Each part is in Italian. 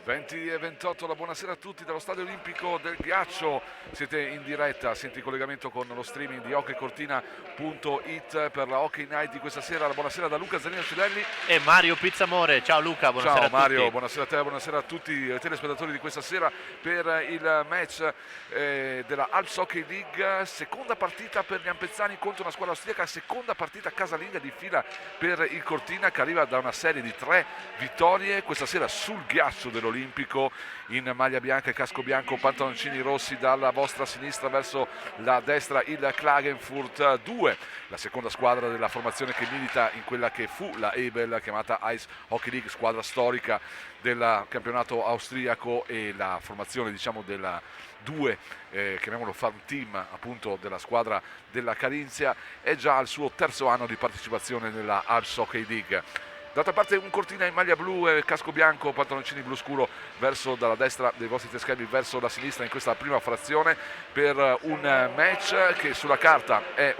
20:28, la buonasera a tutti dallo Stadio Olimpico del Ghiaccio. Siete in diretta, siete in collegamento con lo streaming di hockeycortina.it per la Hockey Night di questa sera. La buonasera da Luca Zanino Fidelli e Mario Pizzamore. Ciao Luca, buonasera. Ciao Mario, a tutti. buonasera a te, buonasera a tutti i telespettatori di questa sera per il match della Alps Hockey League. Seconda partita per gli ampezzani contro una squadra austriaca, seconda partita casalinga di fila per il Cortina, che arriva da una serie di 3 vittorie questa sera sul ghiaccio dell'Olimpico, in maglia bianca e casco bianco, pantaloncini rossi. Dalla vostra sinistra verso la destra il Klagenfurt 2, la seconda squadra della formazione che milita in quella che fu la Ebel, chiamata Ice Hockey League, squadra storica del campionato austriaco, e la formazione, diciamo, della 2, chiamiamolo farm team, appunto, della squadra della Carinzia, è già al suo terzo anno di partecipazione nella Alps Hockey League. D'altra parte un Cortina in maglia blu e casco bianco, pantaloncini blu scuro, verso dalla destra dei vostri teschermi verso la sinistra in questa prima frazione, per un match che sulla carta è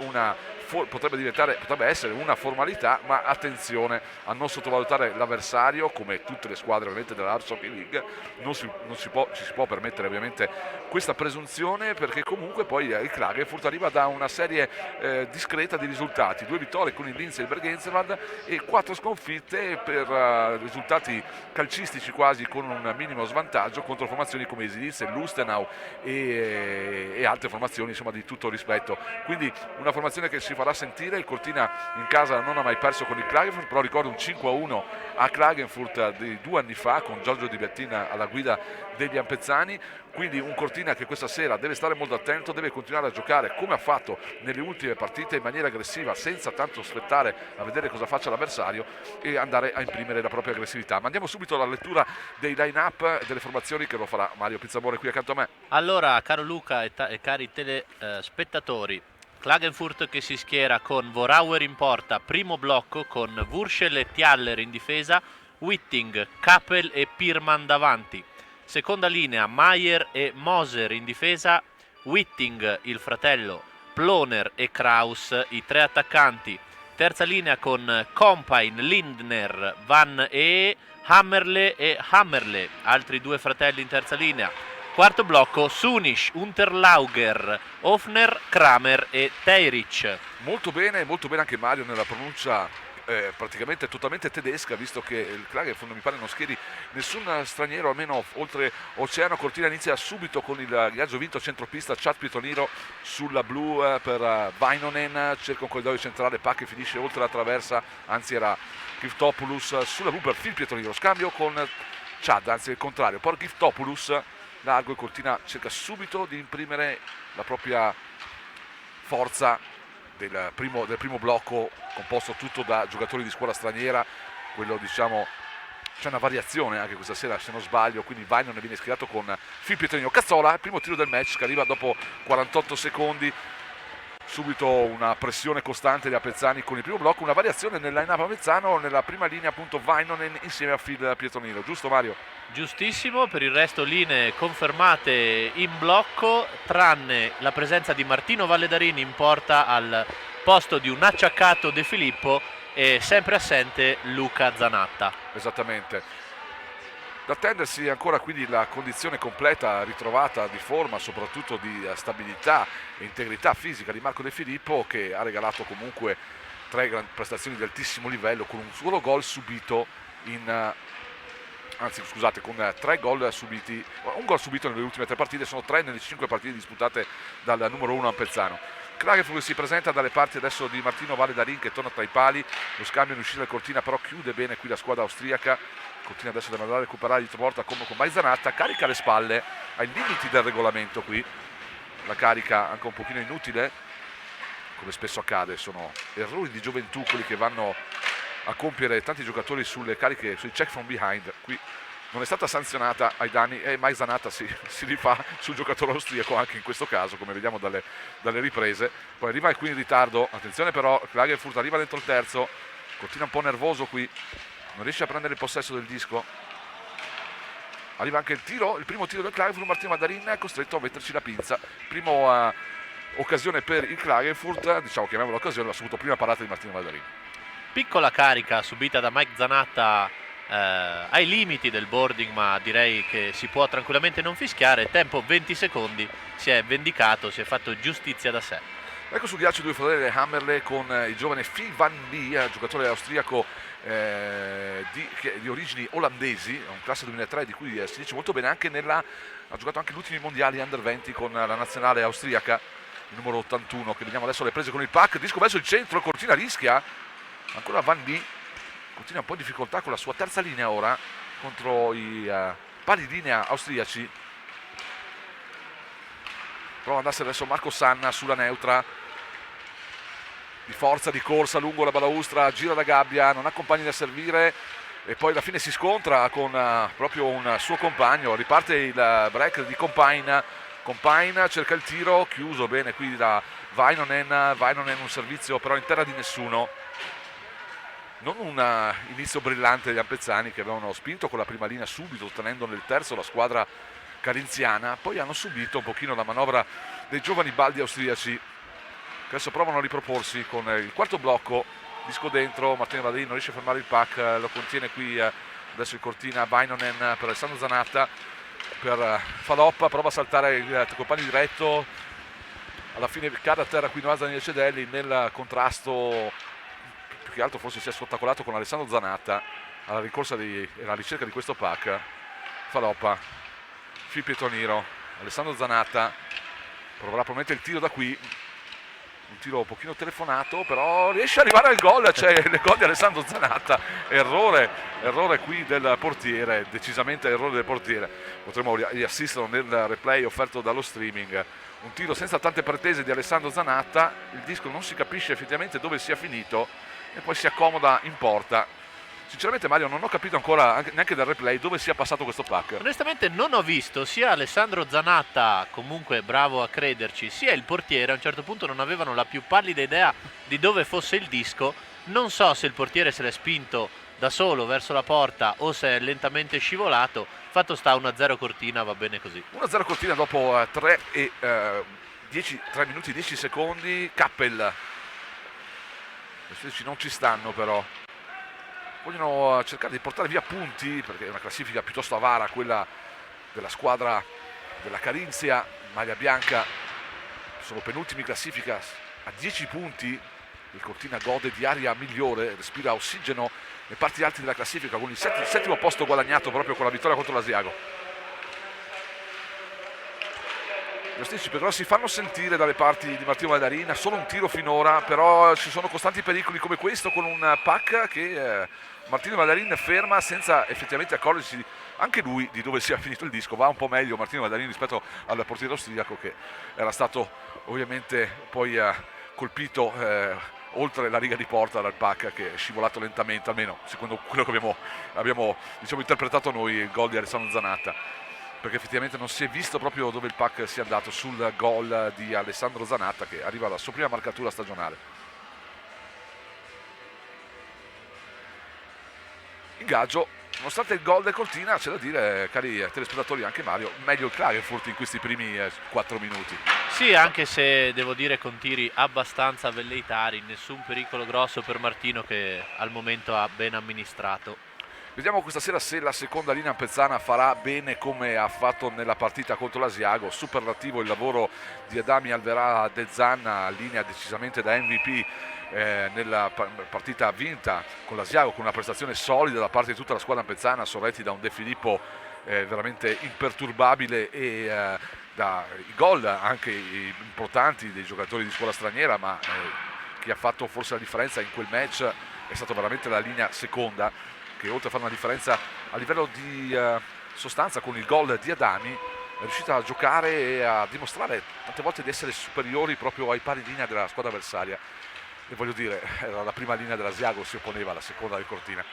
potrebbe essere una formalità, ma attenzione a non sottovalutare l'avversario. Come tutte le squadre ovviamente della Alps Hockey League ci si può permettere ovviamente questa presunzione, perché comunque poi il Klagenfurt arriva da una serie discreta di risultati: 2 vittorie con il Linz e il Bergenseland e 4 sconfitte per risultati calcistici quasi con un minimo svantaggio contro formazioni come Isilitz e Lustenau e altre formazioni, insomma, di tutto rispetto. Quindi una formazione che si farà sentire. Il Cortina in casa non ha mai perso con il Klagenfurt, però ricordo un 5-1 a Klagenfurt di 2 anni fa con Giorgio Di Bettina alla guida degli ampezzani. Quindi un Cortina che questa sera deve stare molto attento, deve continuare a giocare come ha fatto nelle ultime partite, in maniera aggressiva, senza tanto aspettare a vedere cosa faccia l'avversario e andare a imprimere la propria aggressività. Ma andiamo subito alla lettura dei line-up delle formazioni, che lo farà Mario Pizzamore qui accanto a me. Allora, caro Luca e cari telespettatori, Klagenfurt che si schiera con Vorauer in porta, primo blocco con Wurschel e Thaler in difesa, Witting, Kappel e Pirman davanti. Seconda linea, Maier e Moser in difesa, Witting, il fratello, Ploner e Kraus, i 3 attaccanti. Terza linea con Compine, Lindner, Van E, Hammerle e Hammerle, altri 2 fratelli in terza linea. Quarto blocco, Sunisch, Unterlauger, Hofner, Kramer e Teirich. Molto bene anche Mario nella pronuncia praticamente totalmente tedesca, visto che il Klagenfurt non mi pare non schieri nessun straniero, almeno oltre oceano. Cortina inizia subito con il viaggio vinto centropista, Chad Pietoniro sulla blu per Vainonen, cerca un corridoio centrale, Pac che finisce oltre la traversa, anzi era Giftopoulos sulla blu per Phil Pietoniro, scambio con Chad, anzi il contrario, poi Giftopoulos largo, e Cortina cerca subito di imprimere la propria forza del primo blocco, composto tutto da giocatori di scuola straniera. Quello, diciamo, c'è una variazione anche questa sera se non sbaglio, quindi Vainonen viene schierato con Phil Pietrino. Cazzola, il primo tiro del match che arriva dopo 48 secondi. Subito una pressione costante di Appezzani con il primo blocco, una variazione nel line-up Avezzano, nella prima linea appunto Vainonen insieme a Phil Pietronino, giusto Mario? Giustissimo, per il resto linee confermate in blocco, tranne la presenza di Martino Valledarini in porta al posto di un acciaccato De Filippo e sempre assente Luca Zanatta. Esattamente. Da attendersi ancora quindi la condizione completa, ritrovata di forma, soprattutto di stabilità e integrità fisica di Marco De Filippo, che ha regalato comunque 3 prestazioni di altissimo livello con un solo gol subito con 3 gol subiti, un gol subito nelle ultime 3 partite, sono 3 nelle 5 partite disputate dal numero 1 Ampezzano. Klagenfurt si presenta dalle parti adesso di Martino Valledarin che torna tra i pali, lo scambio in uscita del Cortina però chiude bene qui la squadra austriaca. Cortina adesso deve andare a recuperare di porta come con Maizanatta, carica le spalle ai limiti del regolamento qui, la carica anche un pochino inutile, come spesso accade, sono errori di gioventù quelli che vanno a compiere tanti giocatori sulle cariche, sui check from behind. Qui non è stata sanzionata ai danni e Mike Zanatta si rifà sul giocatore austriaco anche in questo caso, come vediamo dalle riprese. Poi arriva qui in ritardo, attenzione però, Klagenfurt arriva dentro il terzo, Cortina un po' nervoso qui, non riesce a prendere il possesso del disco. Arriva anche il tiro, il primo tiro del Klagenfurt, Martino Madarin è costretto a metterci la pinza. Primo occasione per il Klagenfurt, diciamo chiamiamola occasione, l'ha subito prima parata di Martino Madarin. Piccola carica subita da Mike Zanatta ai limiti del boarding, ma direi che si può tranquillamente non fischiare. Tempo 20 secondi, si è vendicato, si è fatto giustizia da sé. Ecco sul ghiaccio due fratelli Hammerle con il giovane Phil Van Lee, giocatore austriaco di origini olandesi, un classe 2003 di cui si dice molto bene, ha giocato anche gli ultimi mondiali under 20 con la nazionale austriaca, il numero 81, che vediamo adesso le prese con il pack, disco verso il centro, Cortina rischia, ancora Van Lee. Continua un po' in difficoltà con la sua terza linea ora contro i pali linea austriaci. Prova ad andarsene adesso Marco Sanna sulla neutra, di forza, di corsa lungo la balaustra, gira la gabbia, non ha compagni da servire e poi alla fine si scontra con proprio un suo compagno. Riparte il break di Compain, cerca il tiro, chiuso bene qui da Vainonen, un servizio però in terra di nessuno. Non un inizio brillante degli ampezzani, che avevano spinto con la prima linea subito, ottenendo nel terzo la squadra carinziana, poi hanno subito un pochino la manovra dei giovani baldi austriaci, che adesso provano a riproporsi con il quarto blocco, disco dentro, Martino Madarin non riesce a fermare il pack, lo contiene qui adesso il Cortina, Vainonen per Alessandro Zanatta, per Faloppa, prova a saltare il compagno diretto, alla fine cade a terra qui Noazza Daniel Cedelli nel contrasto, più che altro forse si è sottacolato con Alessandro Zanatta alla ricerca di questo pack. Faloppa, Phil Pietroniro, Alessandro Zanatta proverà probabilmente il tiro da qui, un tiro un pochino telefonato, però riesce ad arrivare al gol, c'è il gol di Alessandro Zanatta, errore qui del portiere, decisamente errore del portiere. Potremo riassistere nel replay offerto dallo streaming, un tiro senza tante pretese di Alessandro Zanatta, il disco non si capisce effettivamente dove sia finito e poi si accomoda in porta. Sinceramente Mario non ho capito ancora neanche dal replay dove sia passato questo pack. Onestamente non ho visto, sia Alessandro Zanatta, comunque bravo a crederci, sia il portiere a un certo punto non avevano la più pallida idea di dove fosse il disco. Non so se il portiere se l'è spinto da solo verso la porta o se è lentamente scivolato. Fatto sta 1-0 Cortina, va bene così. 1-0 Cortina dopo 3 minuti e 10 secondi. Kappel, le sfide non ci stanno però, vogliono cercare di portare via punti perché è una classifica piuttosto avara quella della squadra della Carinzia, maglia bianca, sono penultimi in classifica a 10 punti. Il Cortina gode di aria migliore, respira ossigeno nei parti alti della classifica con il settimo posto guadagnato proprio con la vittoria contro l'Asiago. Gli austriaci però si fanno sentire dalle parti di Martino Madarin, solo un tiro finora, però ci sono costanti pericoli come questo con un pack che Martino Madarin ferma senza effettivamente accorgersi anche lui di dove sia finito il disco. Va un po' meglio Martino Madarin rispetto al portiere austriaco, che era stato ovviamente poi colpito oltre la riga di porta dal pack, che è scivolato lentamente, almeno secondo quello che abbiamo diciamo, interpretato noi, il gol di Alessandro Zanatta, perché effettivamente non si è visto proprio dove il pack sia andato sul gol di Alessandro Zanatta, che arriva alla sua prima marcatura stagionale. Ingaggio, nonostante il gol del Cortina, c'è da dire, cari telespettatori, anche Mario, meglio il Klagenfurt in questi primi 4 minuti. Sì, anche se devo dire con tiri abbastanza velleitari, nessun pericolo grosso per Martino, che al momento ha ben amministrato. Vediamo questa sera se la seconda linea ampezzana farà bene come ha fatto nella partita contro l'Asiago. Superlativo il lavoro di Adami Alverà De Zanna, linea decisamente da MVP nella partita vinta con l'Asiago, con una prestazione solida da parte di tutta la squadra ampezzana, sorretti da un De Filippo veramente imperturbabile e da i gol anche importanti dei giocatori di scuola straniera, ma chi ha fatto forse la differenza in quel match è stata veramente la linea seconda, che oltre a fare una differenza a livello di sostanza con il gol di Adami è riuscita a giocare e a dimostrare tante volte di essere superiori proprio ai pari linea della squadra avversaria, e voglio dire, era la prima linea dell'Asiago, si opponeva alla seconda del Cortina.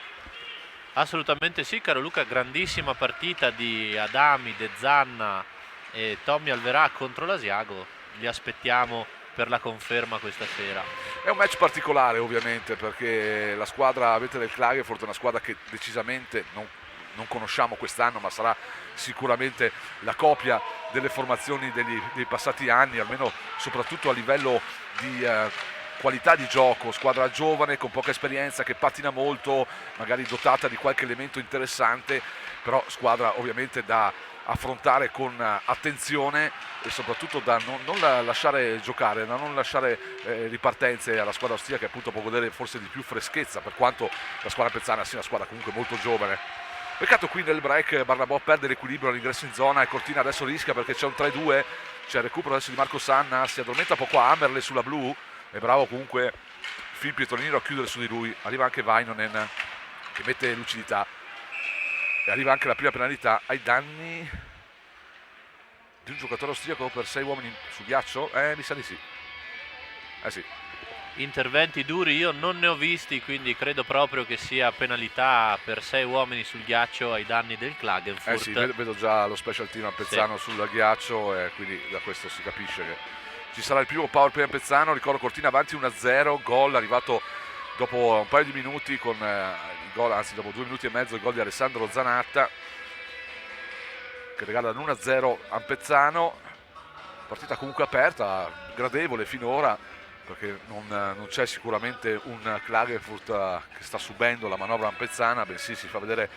Assolutamente sì, caro Luca, grandissima partita di Adami, De Zanna e Tommy Alverà contro l'Asiago. Li aspettiamo per la conferma questa sera. È un match particolare ovviamente, perché la squadra avete del Klagenfurt è una squadra che decisamente non conosciamo quest'anno, ma sarà sicuramente la copia delle formazioni dei passati anni, almeno soprattutto a livello di qualità di gioco. Squadra giovane con poca esperienza, che pattina molto, magari dotata di qualche elemento interessante, però squadra ovviamente da affrontare con attenzione e soprattutto da non lasciare giocare, da non lasciare ripartenze alla squadra austriaca, che appunto può godere forse di più freschezza, per quanto la squadra pezzana sia una squadra comunque molto giovane. Peccato qui nel break Barnabò perde l'equilibrio all'ingresso in zona e Cortina adesso rischia, perché c'è un 3-2, c'è il recupero adesso di Marco Sanna, si addormenta poco a Hammerle sulla blu, è bravo comunque Phil Pietronino a chiudere su di lui, arriva anche Vainonen che mette lucidità e arriva anche la prima penalità ai danni di un giocatore austriaco per 6 uomini sul ghiaccio? Mi sa di sì. Sì. Interventi duri io non ne ho visti, quindi credo proprio che sia penalità per 6 uomini sul ghiaccio ai danni del Klagenfurt. Sì, vedo già lo special team a Pezzano sul ghiaccio, e quindi da questo si capisce che ci sarà il primo power play a Pezzano. Ricordo Cortina avanti 1-0, gol arrivato dopo un paio di minuti con il gol, anzi dopo 2 minuti e mezzo, il gol di Alessandro Zanatta che regala l'1-0 a Pezzano. Partita comunque aperta, gradevole finora, perché non c'è sicuramente un Klagenfurt che sta subendo la manovra ampezzana, bensì si fa vedere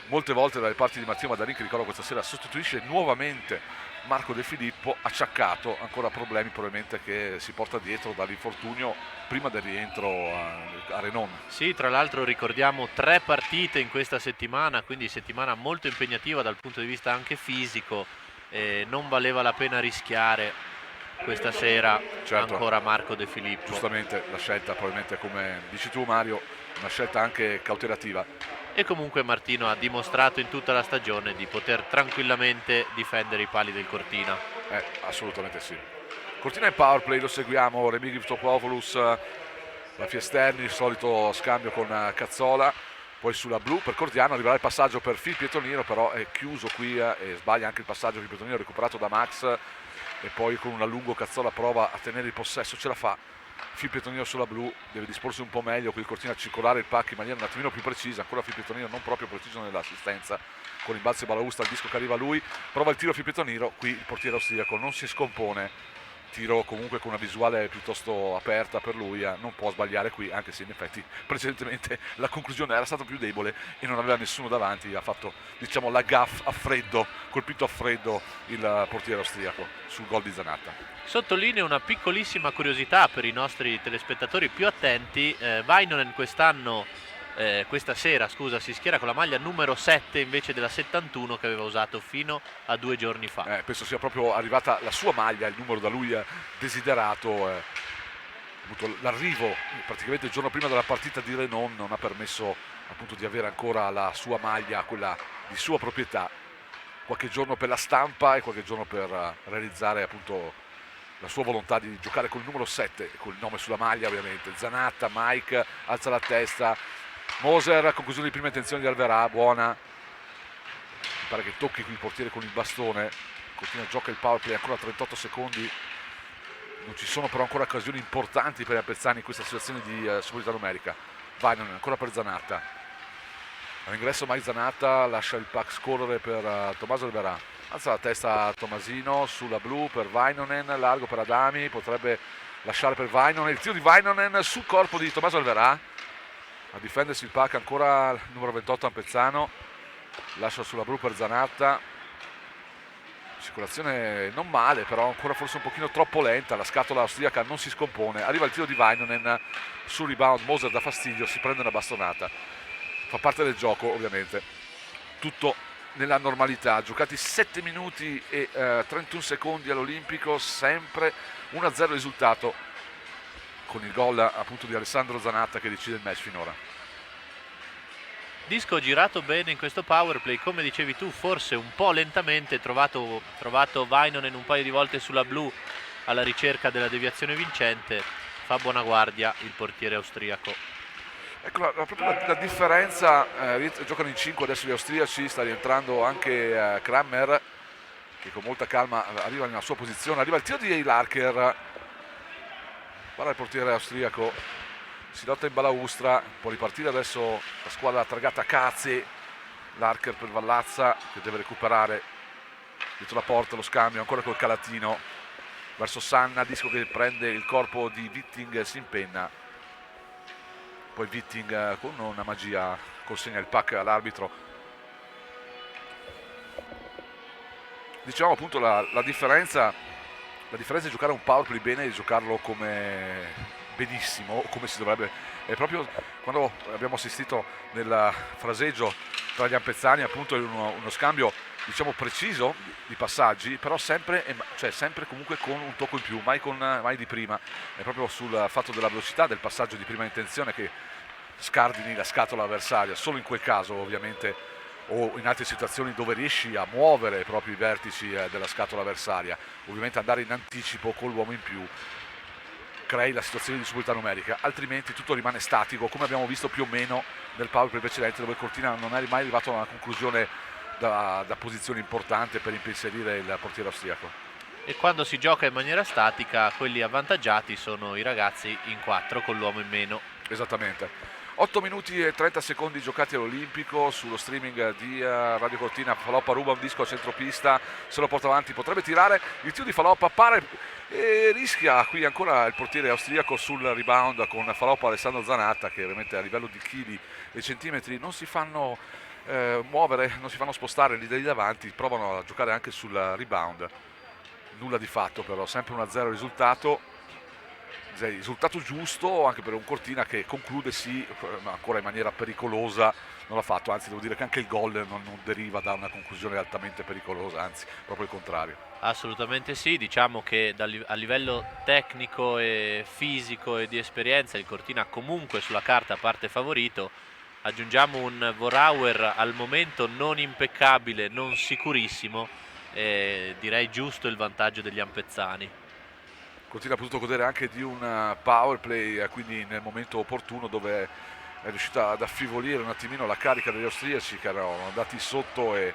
molte volte dalle parti di Matteo Madarin, che ricordo questa sera sostituisce nuovamente Marco De Filippo, acciaccato, ancora problemi probabilmente che si porta dietro dall'infortunio prima del rientro a Renon. Sì, tra l'altro ricordiamo 3 partite in questa settimana, quindi settimana molto impegnativa dal punto di vista anche fisico, non valeva la pena rischiare questa sera. Certo. Ancora Marco De Filippo. Giustamente la scelta, probabilmente come dici tu Mario, una scelta anche cautelativa. E comunque Martino ha dimostrato in tutta la stagione di poter tranquillamente difendere i pali del Cortina. Assolutamente sì. Cortina in power play, lo seguiamo, Remigio Topopoulos, la Fiesterni, il solito scambio con Cazzola, poi sulla blu per Cordiano arriverà il passaggio per Phil Pietronino, però è chiuso qui e sbaglia anche il passaggio di Pietronino, recuperato da Max, e poi con un allungo Cazzola prova a tenere il possesso, ce la fa. Phil Pietronino sulla blu, deve disporsi un po' meglio, qui Cortina a circolare il pack in maniera un attimino più precisa, ancora Phil Pietronino non proprio preciso nell'assistenza, con il balzo e Balausta, il disco che arriva a lui, prova il tiro Phil Pietronino, qui il portiere austriaco non si scompone, tiro comunque con una visuale piuttosto aperta per lui, non può sbagliare qui, anche se in effetti precedentemente la conclusione era stata più debole e non aveva nessuno davanti, ha fatto diciamo la gaffe a freddo, colpito a freddo il portiere austriaco sul gol di Zanatta. Sottolineo una piccolissima curiosità per i nostri telespettatori più attenti, Vainonen questa sera si schiera con la maglia numero 7 invece della 71 che aveva usato fino a 2 giorni fa. Penso sia proprio arrivata la sua maglia, il numero da lui desiderato, l'arrivo praticamente il giorno prima della partita di Renon non ha permesso appunto di avere ancora la sua maglia, quella di sua proprietà, qualche giorno per la stampa e qualche giorno per realizzare appunto la sua volontà di giocare con il numero 7, con il nome sulla maglia ovviamente. Zanatta, Mike, alza la testa, Moser, conclusione di prima intenzione di Alverà, buona, mi pare che tocchi qui il portiere con il bastone, continua, gioca il power play, ancora 38 secondi, non ci sono però ancora occasioni importanti per i Pezzani in questa situazione di superiorità numerica. Vainonen ancora per Zanatta, all'ingresso Mike Zanatta lascia il pack scorrere per Tommaso Alverà, alza la testa Tomasino sulla blu per Vainonen, largo per Adami, potrebbe lasciare per Vainonen, il tiro di Vainonen sul corpo di Tommaso Alverà, a difendersi il pack ancora il numero 28 Ampezzano, lascia sulla blu per Zanatta, circolazione non male, però ancora forse un pochino troppo lenta, la scatola austriaca non si scompone, arriva il tiro di Vainonen sul rebound, Moser dà fastidio, si prende una bastonata, fa parte del gioco ovviamente, tutto nella normalità, giocati 7 minuti e 31 secondi all'Olimpico, sempre 1-0 risultato, con il gol appunto di Alessandro Zanatta che decide il match finora. Disco girato bene in questo power play, come dicevi tu, forse un po' lentamente, trovato Vainonen un paio di volte sulla blu alla ricerca della deviazione vincente, fa buona guardia il portiere austriaco. Ecco proprio la differenza, giocano in 5 adesso gli austriaci, sta rientrando anche Kramer che con molta calma arriva nella sua posizione, arriva il tiro di Larker, guarda il portiere austriaco, si lotta in balaustra, può ripartire adesso la squadra targata Caze, Larker per Vallazza che deve recuperare dietro la porta, lo scambio ancora col Calatino verso Sanna, Disco che prende il corpo di Witting, si impenna, poi Witting con una magia consegna il puck all'arbitro. Diciamo appunto la differenza di giocare un power play bene e di giocarlo come benissimo, come si dovrebbe, è proprio quando abbiamo assistito nel fraseggio tra gli ampezzani appunto in uno scambio diciamo preciso di passaggi, però sempre comunque con un tocco in più, mai di prima, è proprio sul fatto della velocità del passaggio di prima intenzione che scardini la scatola avversaria, solo in quel caso ovviamente o in altre situazioni dove riesci a muovere proprio i vertici della scatola avversaria, ovviamente andare in anticipo con l'uomo in più crei la situazione di superiorità numerica, altrimenti tutto rimane statico come abbiamo visto più o meno nel power play precedente dove Cortina non è mai arrivato a una conclusione da posizione importante per impensierire il portiere austriaco. E quando si gioca in maniera statica quelli avvantaggiati sono i ragazzi in 4 con l'uomo in meno. Esattamente. 8 minuti e 30 secondi giocati all'Olimpico sullo streaming di Radio Cortina. Faloppa ruba un disco a centropista, se lo porta avanti, potrebbe tirare, il tiro di Faloppa pare e rischia qui ancora il portiere austriaco sul rebound con Faloppa, Alessandro Zanatta che ovviamente a livello di chili e centimetri non si fanno muovere, non si fanno spostare lì davanti, provano a giocare anche sul rebound, nulla di fatto però, sempre 1-0 risultato giusto anche per un Cortina che conclude sì, ma ancora in maniera pericolosa non l'ha fatto, anzi devo dire che anche il gol non deriva da una conclusione altamente pericolosa, anzi proprio il contrario. Assolutamente sì, diciamo che a livello tecnico e fisico e di esperienza il Cortina comunque sulla carta parte favorito, aggiungiamo un Vorauer al momento non impeccabile, non sicurissimo, e direi giusto il vantaggio degli ampezzani. Cortina ha potuto godere anche di un power play, quindi nel momento opportuno dove è riuscita ad affievolire un attimino la carica degli austriaci che erano andati sotto e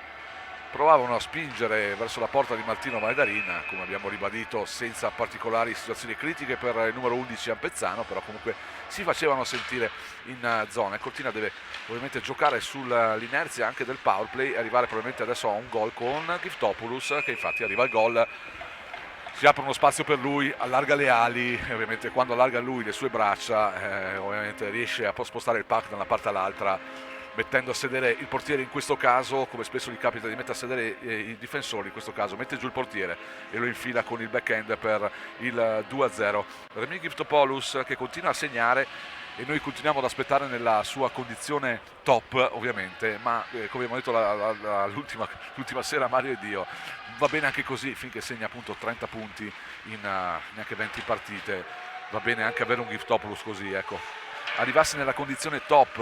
provavano a spingere verso la porta di Martino Valdarin, come abbiamo ribadito senza particolari situazioni critiche per il numero 11 Ampezzano, però comunque si facevano sentire in zona. E Cortina deve ovviamente giocare sull'inerzia anche del power play e arrivare probabilmente adesso a un gol con Giftopoulos, che infatti arriva al gol, si apre uno spazio per lui, allarga le ali e ovviamente quando allarga lui le sue braccia ovviamente riesce a spostare il puck da una parte all'altra, mettendo a sedere il portiere in questo caso, come spesso gli capita di mettere a sedere i difensori, in questo caso mette giù il portiere e lo infila con il backhand per il 2-0. Remi Giftopoulos che continua a segnare e noi continuiamo ad aspettare nella sua condizione top ovviamente, ma come abbiamo detto l'ultima sera Mario e Dio, va bene anche così finché segna appunto 30 punti in neanche 20 partite, va bene anche avere un Giftopoulos così, ecco. Arrivasse nella condizione top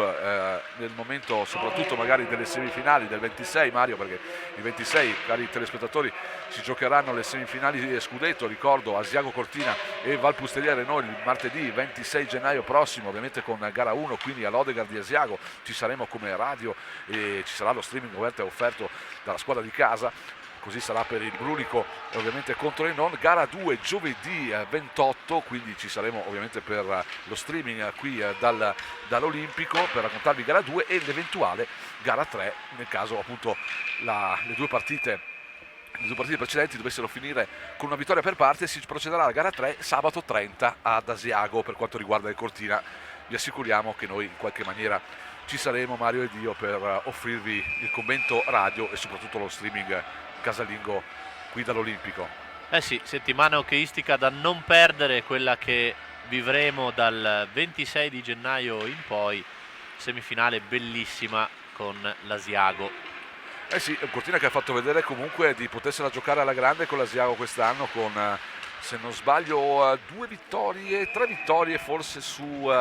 nel momento soprattutto magari delle semifinali del 26 Mario, perché il 26 cari telespettatori si giocheranno le semifinali scudetto, ricordo Asiago Cortina e Valpusteria noi il martedì 26 gennaio prossimo, ovviamente con gara 1, quindi all'Odegar di Asiago ci saremo come radio e ci sarà lo streaming offerto dalla squadra di casa. Così sarà per il Brunico ovviamente contro il Non. Gara 2 giovedì 28, quindi ci saremo ovviamente per lo streaming qui dall'Olimpico per raccontarvi gara 2 e l'eventuale gara 3 nel caso appunto le due partite precedenti dovessero finire con una vittoria per parte. Si procederà alla gara 3 sabato 30 ad Asiago per quanto riguarda il Cortina. Vi assicuriamo che noi in qualche maniera ci saremo Mario ed io per offrirvi il commento radio e soprattutto lo streaming casalingo qui dall'Olimpico. Eh sì, settimana hockeyistica da non perdere, quella che vivremo dal 26 di gennaio in poi, semifinale bellissima con l'Asiago. Eh sì, un Cortina che ha fatto vedere comunque di potersela giocare alla grande con l'Asiago quest'anno, con se non sbaglio 3 vittorie forse su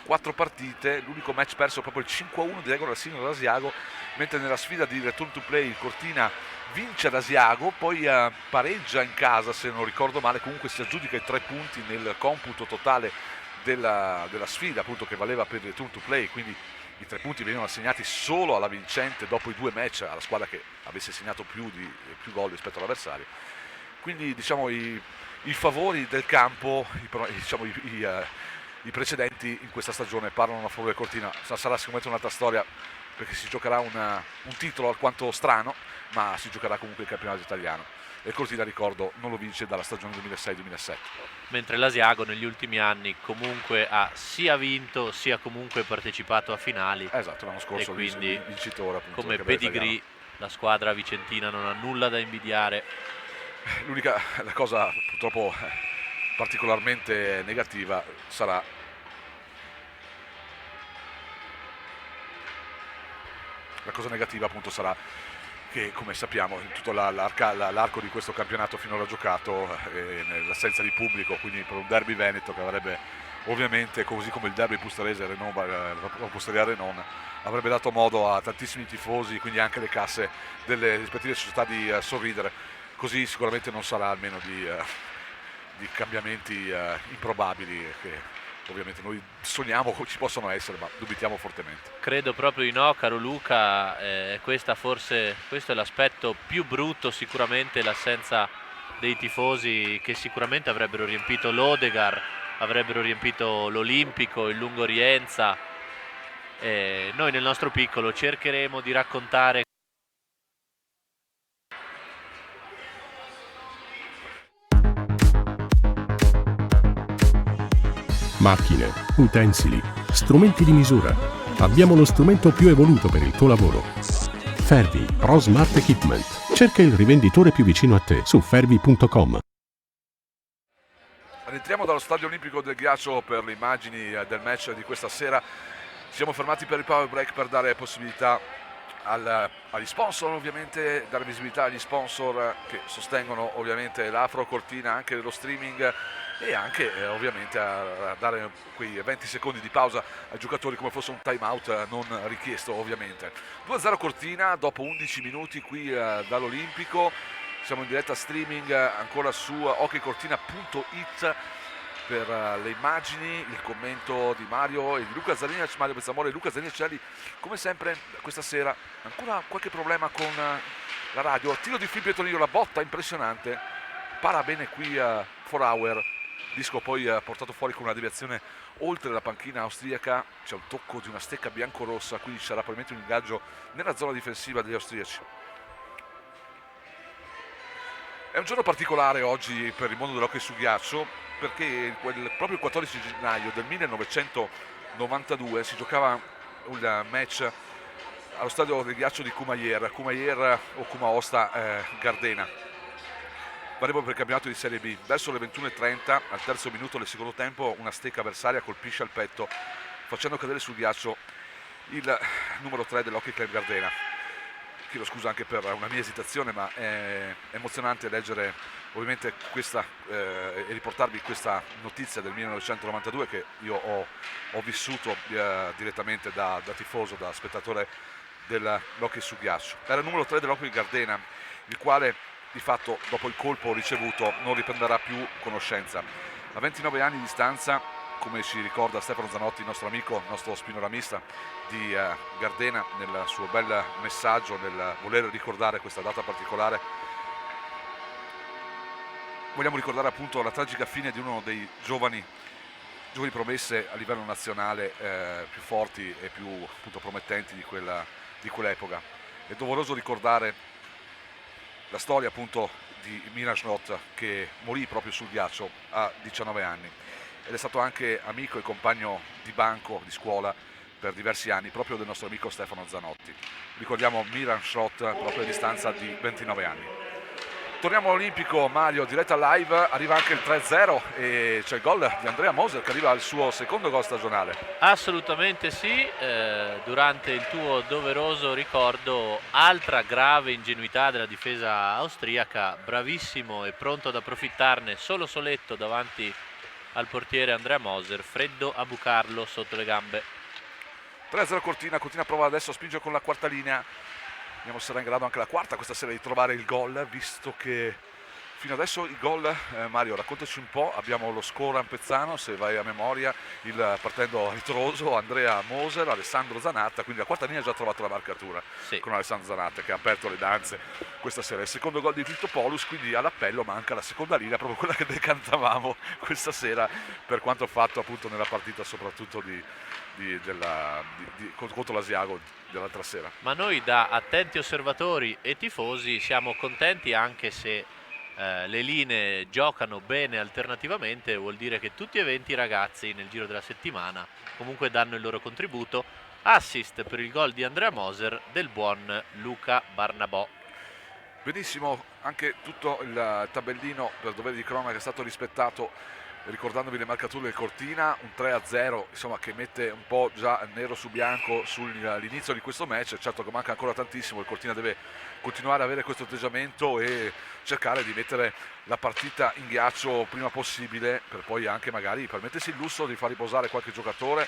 4 partite, l'unico match perso proprio il 5-1 di regola singolo dall'Asiago, mentre nella sfida di return to play il Cortina vince ad Asiago, poi pareggia in casa se non ricordo male, comunque si aggiudica i 3 punti nel computo totale della sfida appunto che valeva per il turn to play, quindi i 3 punti venivano assegnati solo alla vincente dopo i 2 match, alla squadra che avesse segnato più gol rispetto all'avversario. Quindi diciamo i favori del campo, i precedenti in questa stagione parlano a favore del Cortina. Sarà sicuramente un'altra storia, perché si giocherà un titolo alquanto strano, ma si giocherà comunque il campionato italiano. E il Cortina, ricordo, non lo vince dalla stagione 2006-2007. Mentre l'Asiago negli ultimi anni comunque ha sia vinto sia comunque partecipato a finali. Esatto, l'anno scorso e quindi vincitore appunto, come pedigree la squadra vicentina non ha nulla da invidiare. La cosa purtroppo particolarmente negativa sarà che, come sappiamo, in tutto l'arco di questo campionato finora giocato, nell'assenza di pubblico, quindi per un derby veneto che avrebbe ovviamente, così come il derby pusterese Renon, avrebbe dato modo a tantissimi tifosi, quindi anche le casse delle rispettive società di sorridere, così sicuramente non sarà, almeno di cambiamenti improbabili che ovviamente noi sogniamo ci possono essere, ma dubitiamo fortemente. Credo proprio di no, caro Luca, questo è l'aspetto più brutto, sicuramente l'assenza dei tifosi che sicuramente avrebbero riempito l'Odegar, avrebbero riempito l'Olimpico, il Lungo Rienza. Noi nel nostro piccolo cercheremo di raccontare macchine, utensili, strumenti di misura. Abbiamo lo strumento più evoluto per il tuo lavoro. Fervi Pro Smart Equipment. Cerca il rivenditore più vicino a te su fervi.com. Rientriamo dallo Stadio Olimpico del Ghiaccio per le immagini del match di questa sera. Siamo fermati per il power break per dare possibilità agli sponsor, ovviamente, dare visibilità agli sponsor che sostengono ovviamente l'Afro Cortina, anche lo streaming, e anche ovviamente a dare quei 20 secondi di pausa ai giocatori come fosse un time out non richiesto, ovviamente. 2-0 Cortina dopo 11 minuti qui dall'Olimpico. Siamo in diretta streaming ancora su hockeycortina.it per le immagini, il commento di Mario e di Luca Zarini, Mario Bezzamore e Luca Zarini. Come sempre questa sera ancora qualche problema con la radio. Tiro di Filippo Tonino, la botta impressionante, para bene qui Forauer, disco poi portato fuori con una deviazione oltre la panchina austriaca. C'è un tocco di una stecca biancorossa, quindi ci sarà probabilmente un ingaggio nella zona difensiva degli austriaci. È un giorno particolare oggi per il mondo dell'hockey su ghiaccio, perché proprio il 14 gennaio del 1992 si giocava un match allo stadio del ghiaccio di Courmayeur o Cumaosta Gardena, valevole per il campionato di Serie B. Verso le 21:30, al terzo minuto del secondo tempo, una stecca avversaria colpisce al petto, facendo cadere sul ghiaccio il numero 3 dell'Hockey Club Gardena. Chiedo scusa anche per una mia esitazione, ma è emozionante leggere ovviamente questa e riportarvi questa notizia del 1992 che io ho vissuto direttamente da tifoso, da spettatore dell'hockey su ghiaccio. Era il numero 3 dell'Hockey Gardena, il quale di fatto dopo il colpo ricevuto non riprenderà più conoscenza. A 29 anni di distanza, come ci ricorda Stefano Zanotti, il nostro amico, il nostro spinoramista di Gardena, nel suo bel messaggio, nel voler ricordare questa data particolare, vogliamo ricordare appunto la tragica fine di uno dei giovani promesse a livello nazionale più forti e più appunto promettenti di quell'epoca. È doveroso ricordare la storia appunto di Milan Schnott, che morì proprio sul ghiaccio a 19 anni ed è stato anche amico e compagno di banco, di scuola per diversi anni, proprio del nostro amico Stefano Zanotti. Ricordiamo Milan Schnott proprio a distanza di 29 anni. Torniamo all'Olimpico, Mario, diretta live, arriva anche il 3-0 e c'è il gol di Andrea Moser che arriva al suo secondo gol stagionale. Assolutamente sì, durante il tuo doveroso ricordo, altra grave ingenuità della difesa austriaca, bravissimo e pronto ad approfittarne solo Soletto davanti al portiere Andrea Moser, freddo a bucarlo sotto le gambe. 3-0 Cortina prova adesso a spingere con la quarta linea. Vediamo se sarà in grado anche la quarta questa sera di trovare il gol, visto che Fino adesso i gol, Mario, raccontaci un po', abbiamo lo score ampezzano, se vai a memoria, partendo a ritroso, Andrea Moser, Alessandro Zanatta, quindi la quarta linea ha già trovato la marcatura Sì. con Alessandro Zanatta che ha aperto le danze questa sera. Il secondo gol di Vito Polus, quindi all'appello manca la seconda linea, proprio quella che decantavamo questa sera per quanto fatto appunto nella partita soprattutto contro l'Asiago dell'altra sera. Ma noi da attenti osservatori e tifosi siamo contenti, anche se le linee giocano bene alternativamente, vuol dire che tutti e 20 i ragazzi nel giro della settimana comunque danno il loro contributo. Assist per il gol di Andrea Moser del buon Luca Barnabò. Benissimo, anche tutto il tabellino per dovere di cronaca è stato rispettato, ricordandovi le marcature del Cortina, un 3-0 insomma, che mette un po' già nero su bianco sull'inizio di questo match. Certo che manca ancora tantissimo, il Cortina deve continuare ad avere questo atteggiamento e cercare di mettere la partita in ghiaccio prima possibile, per poi anche magari permettersi il lusso di far riposare qualche giocatore,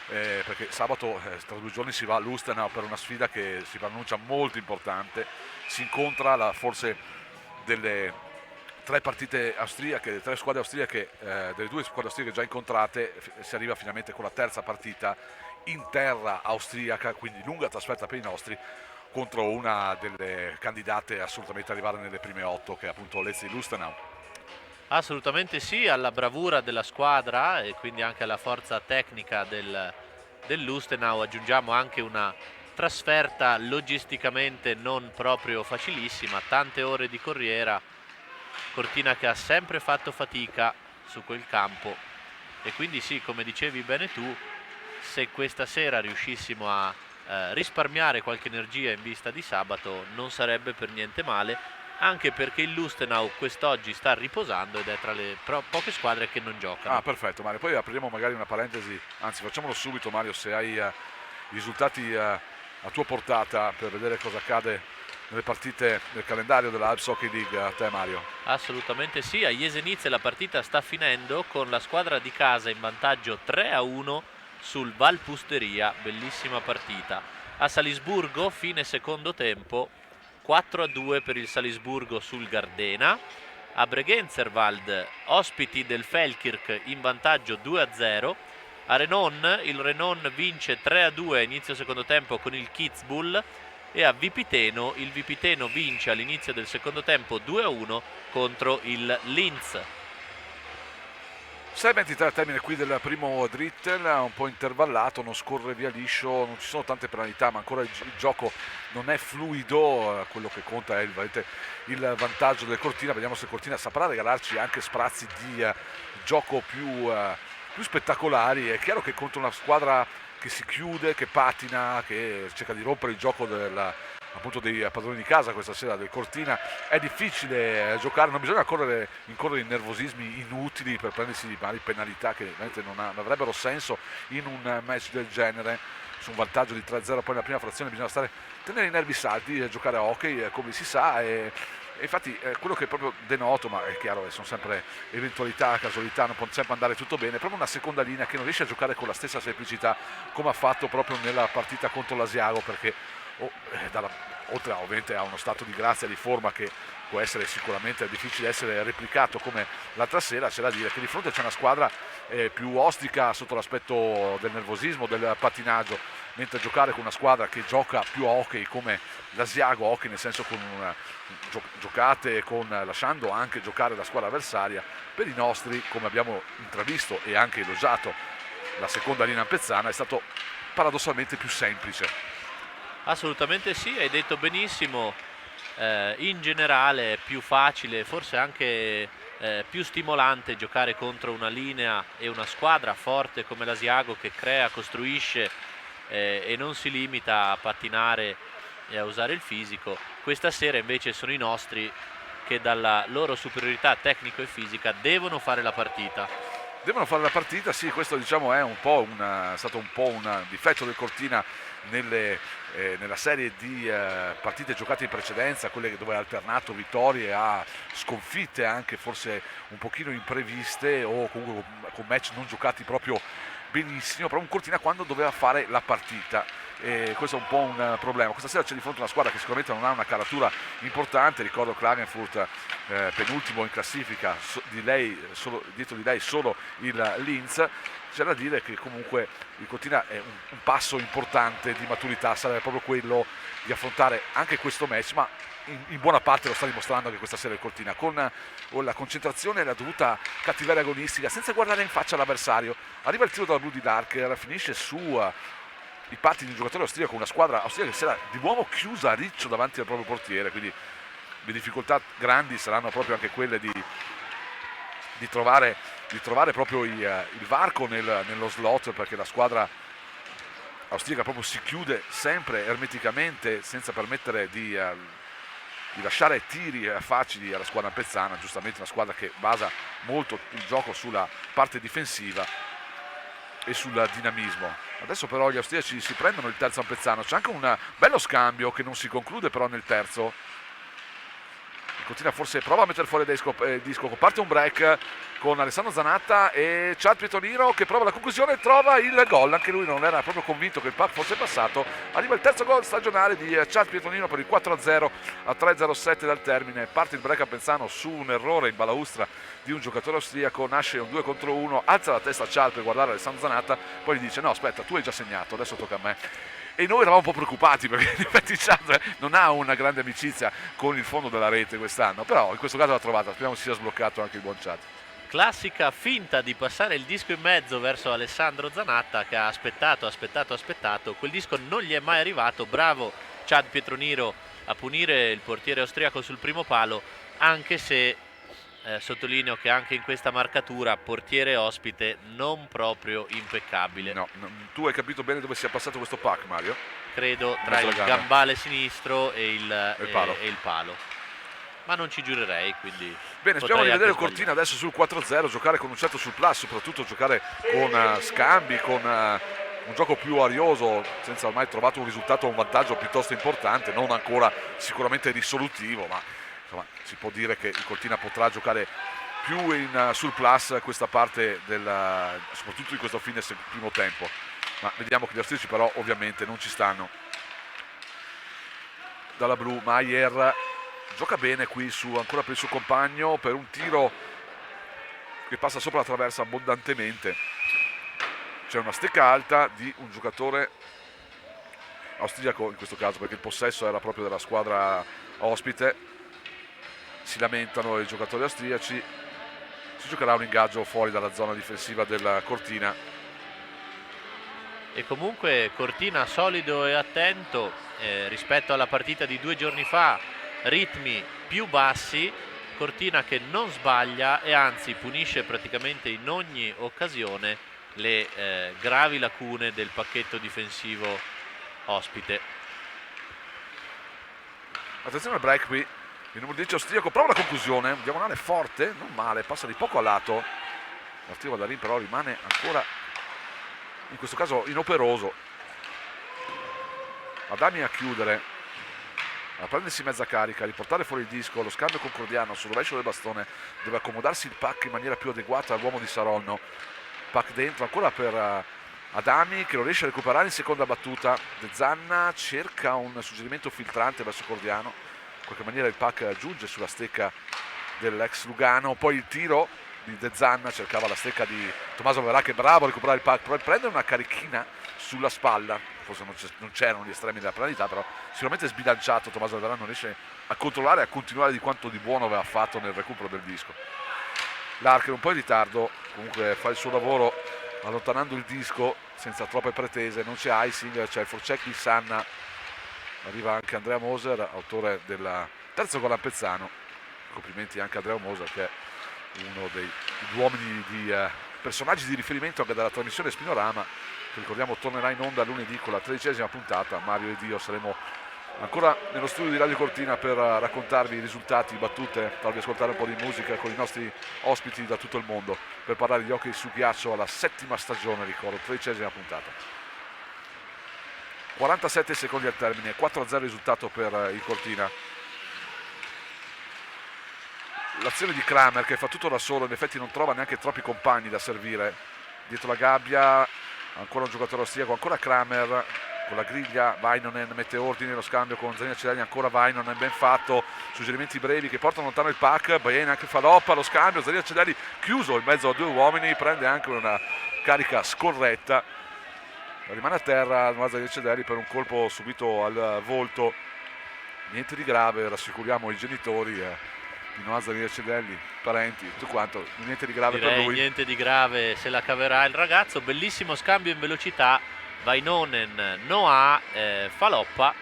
perché sabato tra 2 giorni si va a Lustenau per una sfida che si pronuncia molto importante. Si incontra forse delle 3 partite austriache, 3 squadre austriache, delle 2 squadre austriache già incontrate, si arriva finalmente con la terza partita in terra austriaca, quindi lunga trasferta per i nostri contro una delle candidate assolutamente a arrivare nelle prime 8, che è appunto l'Ezzi Lustenau. Assolutamente sì, alla bravura della squadra e quindi anche alla forza tecnica del Lustenau aggiungiamo anche una trasferta logisticamente non proprio facilissima, tante ore di corriera. Cortina che ha sempre fatto fatica su quel campo, e quindi sì, come dicevi bene tu, se questa sera riuscissimo a risparmiare qualche energia in vista di sabato non sarebbe per niente male, anche perché il Lustenau quest'oggi sta riposando ed è tra le poche squadre che non giocano. Perfetto Mario, poi apriamo magari una parentesi, anzi facciamolo subito Mario, se hai i risultati a tua portata per vedere cosa accade nelle partite del calendario della Alps Hockey League. A te Mario. Assolutamente sì, a Jesenice la partita sta finendo con la squadra di casa in vantaggio 3-1 sul Valpusteria, bellissima partita. A Salisburgo fine secondo tempo 4-2 per il Salisburgo sul Gardena. A Bregenzerwald ospiti del Falkirk in vantaggio 2-0. A Renon il Renon vince 3-2 a inizio secondo tempo con il Kitzbühel, e a Vipiteno il Vipiteno vince all'inizio del secondo tempo 2-1 contro il Linz. 6:23 al termine qui del primo Drittel, un po' intervallato, non scorre via liscio, non ci sono tante penalità, ma ancora il gioco non è fluido. Quello che conta è il vantaggio del Cortina. Vediamo se il Cortina saprà regalarci anche sprazzi di gioco più spettacolari. È chiaro che contro una squadra che si chiude, che patina, che cerca di rompere il gioco appunto dei padroni di casa questa sera del Cortina, è difficile giocare, non bisogna incorrere in nervosismi inutili per prendersi vari penalità che veramente non avrebbero senso in un match del genere. Su un vantaggio di 3-0 poi nella prima frazione bisogna tenere i nervi saldi, giocare a hockey come si sa, e infatti quello che proprio denoto, ma è chiaro che sono sempre eventualità, casualità, non può sempre andare tutto bene, è proprio una seconda linea che non riesce a giocare con la stessa semplicità come ha fatto proprio nella partita contro l'Asiago, perché oltre ovviamente a uno stato di grazia, di forma che può essere sicuramente difficile essere replicato come l'altra sera, c'è da dire che di fronte c'è una squadra più ostica sotto l'aspetto del nervosismo, del patinaggio, mentre giocare con una squadra che gioca più a hockey come l'Asiago, hockey nel senso con giocate lasciando anche giocare la squadra avversaria, per i nostri, come abbiamo intravisto e anche elogiato la seconda linea ampezzana, è stato paradossalmente più semplice. Assolutamente sì, hai detto benissimo, in generale è più facile, forse anche più stimolante giocare contro una linea e una squadra forte come l'Asiago, che crea, costruisce e non si limita a pattinare e a usare il fisico. Questa sera invece sono i nostri che dalla loro superiorità tecnico e fisica devono fare la partita. Devono fare la partita, sì, questo diciamo è stato un po' un difetto del Cortina nella serie di partite giocate in precedenza, quelle dove ha alternato vittorie a sconfitte anche forse un pochino impreviste, o comunque con match non giocati proprio benissimo, però un Cortina quando doveva fare la partita, e questo è un po' un problema. Questa sera c'è di fronte una squadra che sicuramente non ha una caratura importante, ricordo Klagenfurt penultimo in classifica, dietro di lei solo il Linz. C'è da dire che comunque il Cortina è un passo importante di maturità, sarebbe proprio quello di affrontare anche questo match, ma in buona parte lo sta dimostrando anche questa sera il Cortina, con la concentrazione e la dovuta cattiveria agonistica, senza guardare in faccia l'avversario. Arriva il tiro dalla Blue di Dark, finisce su i patti di un giocatore austriaco, una squadra austriaca che si era di nuovo chiusa a riccio davanti al proprio portiere, quindi le difficoltà grandi saranno proprio anche quelle di trovare proprio il varco nello slot, perché la squadra austriaca proprio si chiude sempre ermeticamente senza permettere di lasciare tiri facili alla squadra ampezzana, giustamente una squadra che basa molto il gioco sulla parte difensiva e sul dinamismo. Adesso però gli austriaci si prendono il terzo ampezzano, c'è anche un bello scambio che non si conclude però nel terzo. Continua, forse prova a mettere fuori il disco, parte un break con Alessandro Zanatta e Chad Pietoniro che prova la conclusione e trova il gol. Anche lui non era proprio convinto che il puck fosse passato. Arriva il terzo gol stagionale di Chad Pietoniro per il 4-0 a 3:07 dal termine. Parte il break a Penzano su un errore in balaustra di un giocatore austriaco, nasce un 2 contro 1, alza la testa Chad per guardare Alessandro Zanatta, poi gli dice no aspetta, tu hai già segnato, adesso tocca a me. E noi eravamo un po' preoccupati perché in effetti Chad non ha una grande amicizia con il fondo della rete quest'anno, però in questo caso l'ha trovata, speriamo si sia sbloccato anche il buon Chad. Classica finta di passare il disco in mezzo verso Alessandro Zanatta, che ha aspettato, quel disco non gli è mai arrivato. Bravo Chad Pietroniro a punire il portiere austriaco sul primo palo, anche se sottolineo che anche in questa marcatura portiere ospite non proprio impeccabile. No, tu hai capito bene dove sia passato questo puck, Mario? Credo tra il gambale sinistro e il palo. Ma non ci giurerei, quindi bene, speriamo di vedere il Cortina adesso sul 4-0, giocare con un certo surplus, soprattutto giocare con scambi, con un gioco più arioso, senza ormai trovato un risultato o un vantaggio piuttosto importante, non ancora sicuramente risolutivo, ma insomma si può dire che il Cortina potrà giocare più in surplus questa parte soprattutto in questo fine primo tempo, ma vediamo che gli austriaci però ovviamente non ci stanno. Dalla blu Maier gioca bene qui ancora per il suo compagno, per un tiro che passa sopra la traversa abbondantemente. C'è una stecca alta di un giocatore austriaco in questo caso, perché il possesso era proprio della squadra ospite. Si lamentano i giocatori austriaci, si giocherà un ingaggio fuori dalla zona difensiva del Cortina. E comunque Cortina solido e attento rispetto alla partita di 2 giorni fa, ritmi più bassi, Cortina che non sbaglia e anzi punisce praticamente in ogni occasione le gravi lacune del pacchetto difensivo ospite. Attenzione al break qui, il numero 10 austriaco prova la conclusione, un diagonale forte, non male, passa di poco a lato. L'artico da lì però rimane ancora in questo caso inoperoso. Adami a chiudere, a prendersi mezza carica, riportare fuori il disco, lo scambio con Cordiano sul rovescio del bastone, deve accomodarsi il puck in maniera più adeguata all'uomo di Saronno. Puck dentro ancora per Adami che lo riesce a recuperare in seconda battuta. De Zanna cerca un suggerimento filtrante verso Cordiano, in qualche maniera il puck giunge sulla stecca dell'ex Lugano, poi il tiro di De Zanna, cercava la stecca di Tommaso Verà che è bravo a recuperare il puck, prende una carichina sulla spalla, forse non c'erano gli estremi della penalità, però sicuramente sbilanciato Tommaso Verà, non riesce a controllare e a continuare di quanto di buono aveva fatto nel recupero del disco. Larker un po' in ritardo, comunque fa il suo lavoro allontanando il disco senza troppe pretese, non c'è icing, c'è il forecheck di Sanna, arriva anche Andrea Moser, autore del terzo gol a Pezzano. Complimenti anche a Andrea Moser che è uno degli uomini di personaggi di riferimento anche della trasmissione Spinorama, che ricordiamo tornerà in onda lunedì con la 13ª puntata. Mario ed io saremo ancora nello studio di Radio Cortina per raccontarvi i risultati, battute, farvi ascoltare un po' di musica con i nostri ospiti da tutto il mondo, per parlare di hockey su ghiaccio alla 7ª stagione, ricordo, 13ª puntata. 47 secondi al termine, 4-0 risultato per il Cortina. L'azione di Kramer che fa tutto da solo, in effetti non trova neanche troppi compagni da servire dietro la gabbia, ancora un giocatore austriaco, ancora Kramer con la griglia. Vainonen mette ordine, lo scambio con Zanina Cedelli, ancora Vainonen, ben fatto, suggerimenti brevi che portano lontano il pack. Bajenak faloppa, lo scambio, Zanina Cedelli chiuso in mezzo a 2 uomini, prende anche una carica scorretta, rimane a terra Zanina Cedelli per un colpo subito al volto. Niente di grave, rassicuriamo i genitori di Noah Zanina Cedelli, parenti, tutto quanto, niente di grave. Direi per lui. niente di grave, se la caverà il ragazzo. Bellissimo scambio in velocità, Vainonen, Noah, faloppa,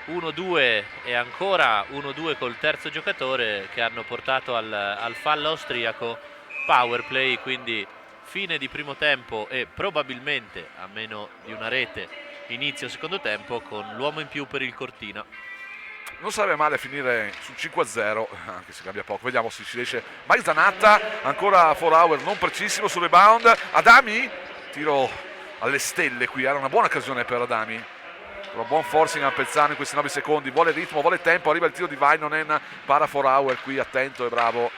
1-2 e ancora 1-2 col terzo giocatore che hanno portato al fallo austriaco. Power play, quindi fine di primo tempo e probabilmente, a meno di una rete, inizio secondo tempo con l'uomo in più per il Cortina. Non sarebbe male finire sul 5-0, anche se cambia poco. Vediamo se ci riesce. Mike Zanatta, ancora Fourauer non precisissimo sul rebound. Adami, tiro alle stelle qui, era una buona occasione per Adami. Però buon forcing a Pezzano in questi 9 secondi, vuole ritmo, vuole tempo, arriva il tiro di Vainonen, para Fourauer qui, attento e bravo.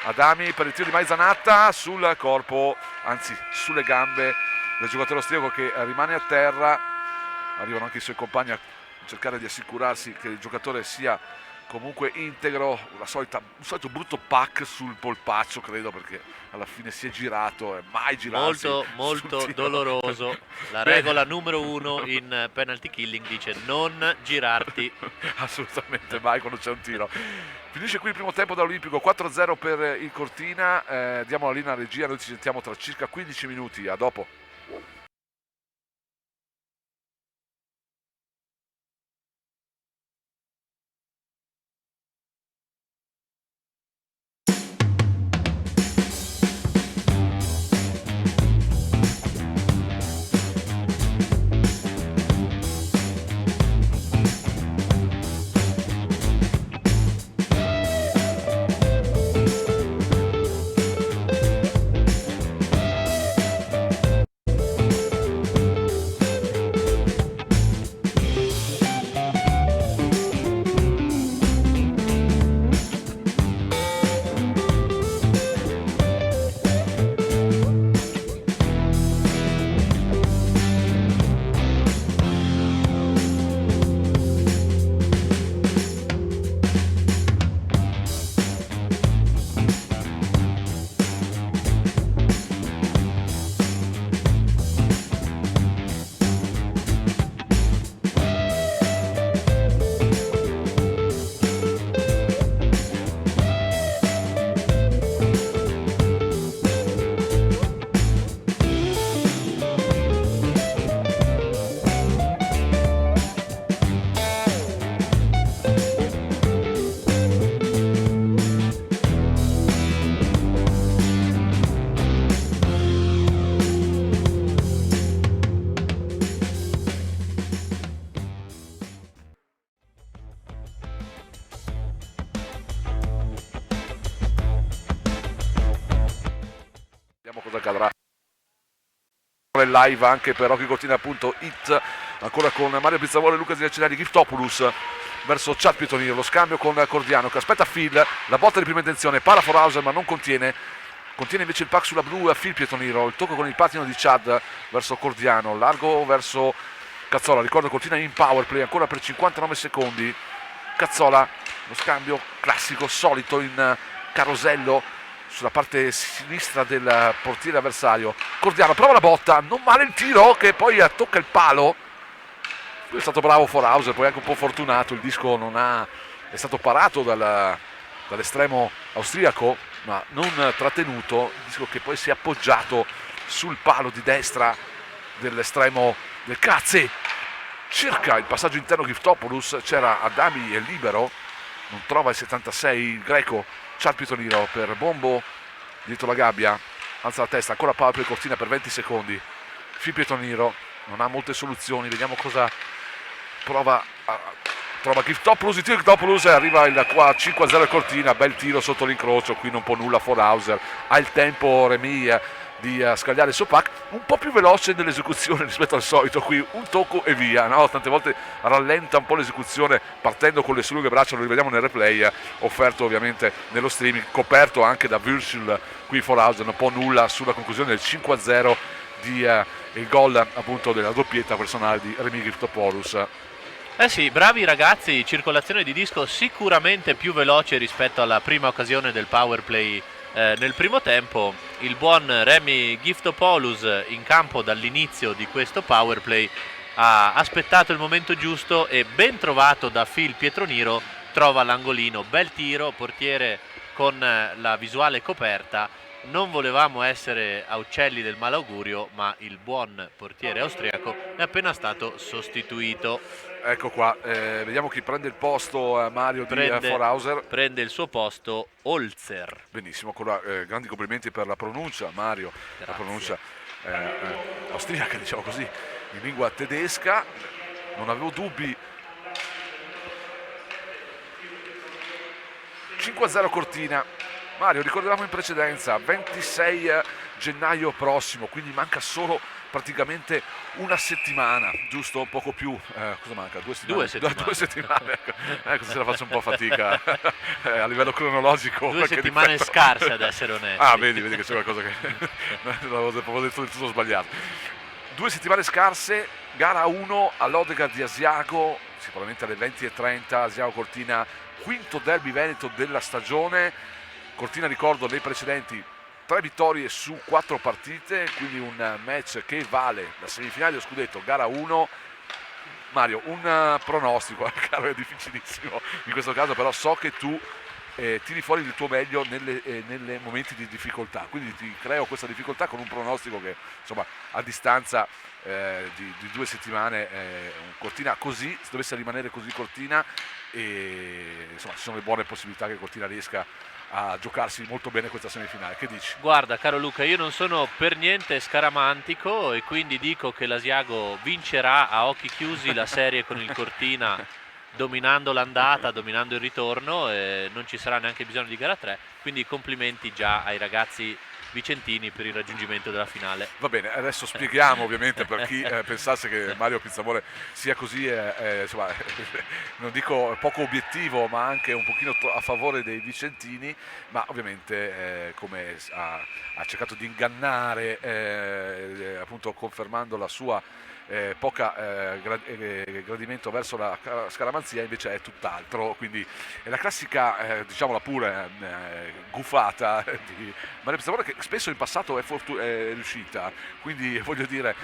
Adami per il tiro di Mike Zanatta sul corpo, anzi sulle gambe del giocatore austriaco che rimane a terra. Arrivano anche i suoi compagni a cercare di assicurarsi che il giocatore sia comunque integro. Un solito brutto pack sul polpaccio, credo, perché alla fine si è girato, è mai girato. Molto doloroso. La regola numero 1 in penalty killing dice non girarti. Assolutamente mai quando c'è un tiro. Finisce qui il primo tempo dall'Olimpico, 4-0 per il Cortina. Diamo la linea alla regia, noi ci sentiamo tra circa 15 minuti, a dopo. Cosa accadrà live anche per hockeycortina.it, ancora con Mario Pizzavolo e Luca Zinacinelli. Giftopoulos verso Chad Pietoniro, lo scambio con Cordiano che aspetta Phil, la botta di prima intenzione, para Fourauer ma non contiene invece il pack sulla blu a Phil Pietoniro, il tocco con il patino di Chad verso Cordiano, largo verso Cazzola, ricordo Cortina in power play ancora per 59 secondi. Cazzola, lo scambio classico, solito in carosello sulla parte sinistra del portiere avversario. Cordiano prova la botta, non male il tiro che poi tocca il palo. Qui è stato bravo Fourauer, poi anche un po' fortunato, il disco è stato parato dall'estremo austriaco ma non trattenuto, il disco che poi si è appoggiato sul palo di destra dell'estremo del Cazze. Cerca il passaggio interno Giftopoulos, c'era Adami e libero, non trova il 76 il greco. Chad Pietoniro per Bombo dietro la gabbia, alza la testa, ancora Paolo per Cortina per 20 secondi. Phil Pietoniro non ha molte soluzioni, vediamo cosa trova Giftopoulos, il tiro di Giftopoulos, arriva il 5-0 il Cortina, bel tiro sotto l'incrocio, qui non può nulla Fourauer, ha il tempo Remy di scagliare il suo pack, un po' più veloce nell'esecuzione rispetto al solito, qui un tocco e via, no? Tante volte rallenta un po' l'esecuzione partendo con le sue lunghe braccia, lo rivediamo nel replay, offerto ovviamente nello streaming, coperto anche da Würschel. Qui Fourauer non può nulla sulla conclusione del 5-0 di il gol appunto della doppietta personale di Remi Giftopoulos. Eh sì, bravi ragazzi, circolazione di disco sicuramente più veloce rispetto alla prima occasione del power play nel primo tempo. Il buon Remi Giftopoulos in campo dall'inizio di questo power play ha aspettato il momento giusto e ben trovato da Phil Pietroniro trova l'angolino, bel tiro, portiere con la visuale coperta. Non volevamo essere a uccelli del malaugurio, ma il buon portiere austriaco è appena stato sostituito. Ecco qua, vediamo chi prende il posto, Mario di Forhauser. Prende il suo posto Holzer. Benissimo, grandi complimenti per la pronuncia, Mario. Grazie. La pronuncia austriaca, diciamo così, in lingua tedesca. Non avevo dubbi. 5-0 Cortina. Mario, ricordavamo in precedenza, 26 gennaio prossimo, quindi manca solo praticamente una settimana, giusto? Poco più. Cosa manca? 2 settimane? 2 settimane. Ecco, se la faccio un po' fatica a livello cronologico. 2 settimane difetto. scarse, ad essere onesti. Ah, vedi che c'è qualcosa che l'avevo proprio detto del tutto sbagliato. 2 settimane scarse, gara 1 all'Odegard di Asiago, sicuramente alle 20:30, Asiago Cortina, quinto derby veneto della stagione. Cortina, ricordo, nei precedenti 3 vittorie su 4 partite, quindi un match che vale la semifinale dello scudetto, gara 1. Mario, un pronostico, caro, è difficilissimo in questo caso, però so che tu tiri fuori il tuo meglio nelle momenti di difficoltà, quindi ti creo questa difficoltà con un pronostico che, insomma, a distanza di 2 settimane, Cortina così, se dovesse rimanere così Cortina, insomma, ci sono le buone possibilità che Cortina riesca a giocarsi molto bene questa semifinale. Che dici? Guarda, caro Luca, io non sono per niente scaramantico e quindi dico che l'Asiago vincerà a occhi chiusi la serie con il Cortina, dominando l'andata, dominando il ritorno, e non ci sarà neanche bisogno di gara 3, quindi complimenti già ai ragazzi vicentini per il raggiungimento della finale. Va bene, adesso spieghiamo ovviamente per chi pensasse che Mario Pizzamore sia così, insomma, non dico poco obiettivo, ma anche un pochino a favore dei vicentini, ma ovviamente come ha cercato di ingannare, appunto confermando la sua poca gradimento verso la scaramanzia, invece è tutt'altro, quindi è la classica, diciamola pure, gufata di Mario Pizzamore, che spesso in passato è riuscita, quindi voglio dire,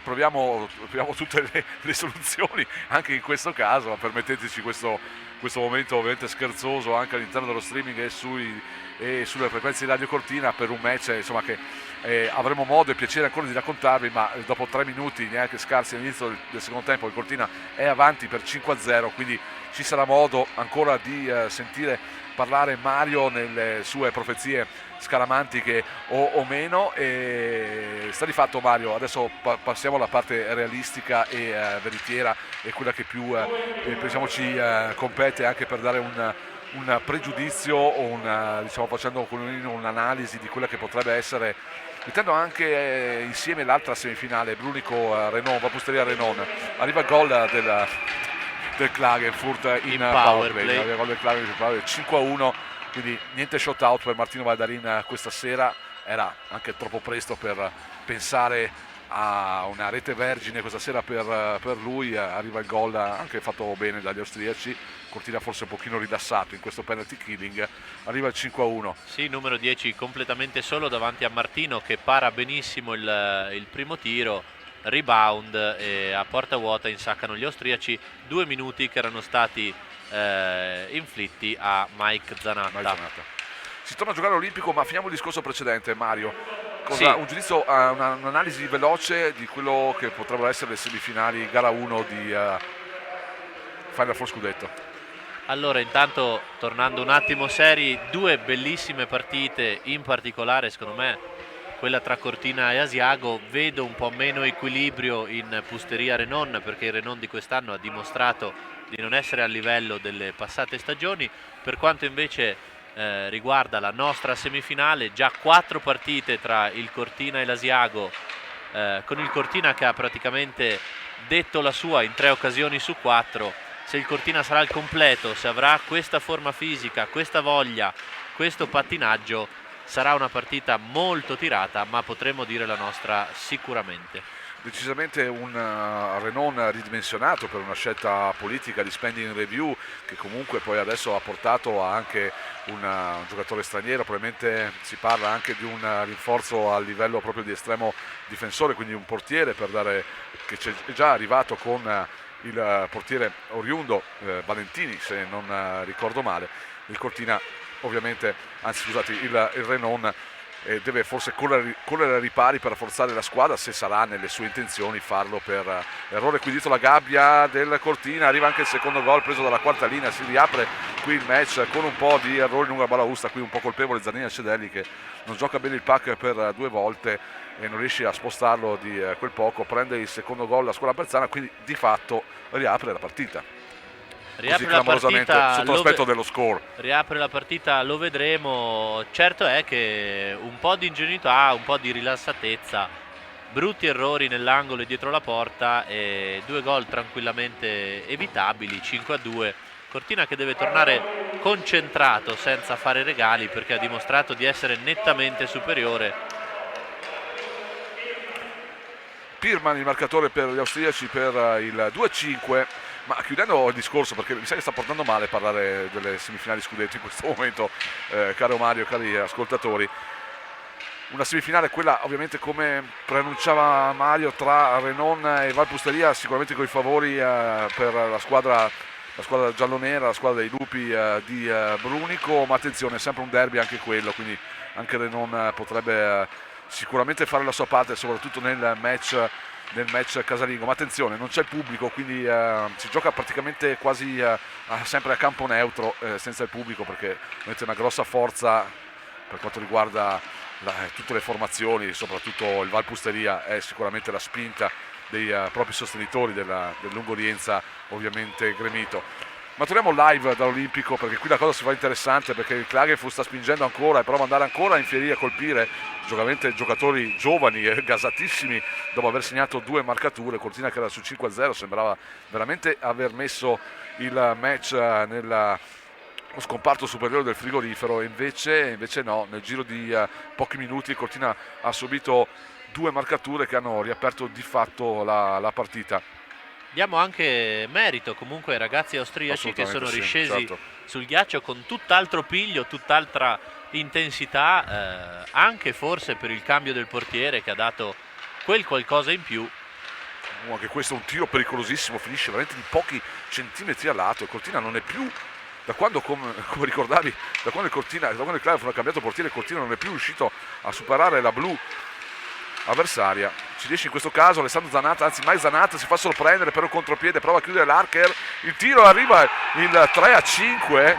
proviamo proviamo tutte le soluzioni anche in questo caso, ma permetteteci questo momento ovviamente scherzoso anche all'interno dello streaming e sulle frequenze di Radio Cortina, per un match insomma che avremo modo e piacere ancora di raccontarvi, ma dopo 3 minuti neanche scarsi all'inizio del secondo tempo il Cortina è avanti per 5-0, quindi ci sarà modo ancora di sentire parlare Mario nelle sue profezie scaramantiche o meno, e sta di fatto, Mario, adesso passiamo alla parte realistica e veritiera, e quella che più pensiamo ci compete anche per dare un pregiudizio o diciamo, facendo un'analisi di quella che potrebbe essere, mettendo anche insieme l'altra semifinale, Brunico-Renon, Vapusteria-Renon. Arriva il gol del Klagenfurt in power play. Arriva il gol del Klagenfurt 5-1, quindi niente shot out per Martino Valdarin questa sera, era anche troppo presto per pensare a una rete vergine questa sera per lui. Arriva il gol anche fatto bene dagli austriaci, Cortina forse un pochino ridassato in questo penalty killing, arriva il 5-1. Sì, numero 10 completamente solo davanti a Martino, che para benissimo il primo tiro, rebound, e a porta vuota insaccano gli austriaci 2 minuti che erano stati inflitti a Mike Zanatta. Si torna a giocare all'Olimpico, ma finiamo il discorso precedente, Mario. Sì. Un giudizio, un'analisi veloce di quello che potrebbero essere le semifinali, gara 1 di Final Four Scudetto. Allora, intanto, tornando un attimo seri, 2 bellissime partite, in particolare secondo me quella tra Cortina e Asiago. Vedo un po' meno equilibrio in Pusteria-Renon, perché il Renon di quest'anno ha dimostrato di non essere a livello delle passate stagioni. Per quanto invece riguarda la nostra semifinale, già 4 partite tra il Cortina e l'Asiago, con il Cortina che ha praticamente detto la sua in 3 occasioni su 4. Se il Cortina sarà al completo, se avrà questa forma fisica, questa voglia, questo pattinaggio, sarà una partita molto tirata, ma potremmo dire la nostra sicuramente. Decisamente un Renon ridimensionato per una scelta politica di spending review, che comunque poi adesso ha portato anche un giocatore straniero. Probabilmente si parla anche di un rinforzo a livello proprio di estremo difensore, quindi un portiere per dare, che è già arrivato con il portiere oriundo Valentini, se non ricordo male. Il Cortina ovviamente, anzi scusate, il Renon deve forse correre ai ripari per rafforzare la squadra, se sarà nelle sue intenzioni farlo per errore. Qui dietro la gabbia del Cortina, arriva anche il secondo gol preso dalla quarta linea, si riapre qui il match con un po' di errori lungo la balaustra, qui un po' colpevole Zanini Cedelli, che non gioca bene il pack per 2 volte e non riesce a spostarlo di quel poco. Prende il secondo gol la squadra berzana, quindi di fatto riapre la partita. Riapre la partita sotto l'aspetto dello score. Riapre la partita, lo vedremo. Certo è che un po' di ingenuità, un po' di rilassatezza, brutti errori nell'angolo e dietro la porta e 2 gol tranquillamente evitabili, 5-2. Cortina che deve tornare concentrato senza fare regali, perché ha dimostrato di essere nettamente superiore. Pirman il marcatore per gli austriaci per il 2-5. Ma chiudendo il discorso, perché mi sa che sta portando male parlare delle semifinali scudetto in questo momento, caro Mario, cari ascoltatori. Una semifinale, quella ovviamente come preannunciava Mario, tra Renon e Valpusteria, sicuramente con i favori per la squadra giallonera, la squadra dei lupi di Brunico, ma attenzione, è sempre un derby anche quello, quindi anche Renon potrebbe sicuramente fare la sua parte, soprattutto nel match casalingo. Ma attenzione, non c'è il pubblico, quindi si gioca praticamente quasi sempre a campo neutro, senza il pubblico, perché mette una grossa forza per quanto riguarda tutte le formazioni, soprattutto il Valpusteria è sicuramente la spinta dei propri sostenitori del Lungorienza, ovviamente gremito. Ma torniamo live dall'Olimpico, perché qui la cosa si fa interessante, perché il Klagenfurt sta spingendo ancora e prova ad andare ancora a infierire, a colpire giocatori giovani e gasatissimi dopo aver segnato 2 marcature. Cortina che era su 5-0, sembrava veramente aver messo il match nello scomparto superiore del frigorifero, e invece no, nel giro di pochi minuti Cortina ha subito 2 marcature che hanno riaperto di fatto la partita. Diamo anche merito comunque ai ragazzi austriaci che sono riscesi certo, sul ghiaccio con tutt'altro piglio, tutt'altra intensità, anche forse per il cambio del portiere che ha dato quel qualcosa in più. Anche questo è un tiro pericolosissimo, finisce veramente di pochi centimetri a lato, e Cortina non è più, da quando, come ricordavi, da quando il Klagenfurt ha cambiato portiere, Cortina non è più riuscito a superare la blu avversaria. Ci riesce in questo caso Alessandro Zanatta, anzi Mike Zanatta si fa sorprendere per un contropiede, prova a chiudere l'Archer, il tiro, arriva il 3-5.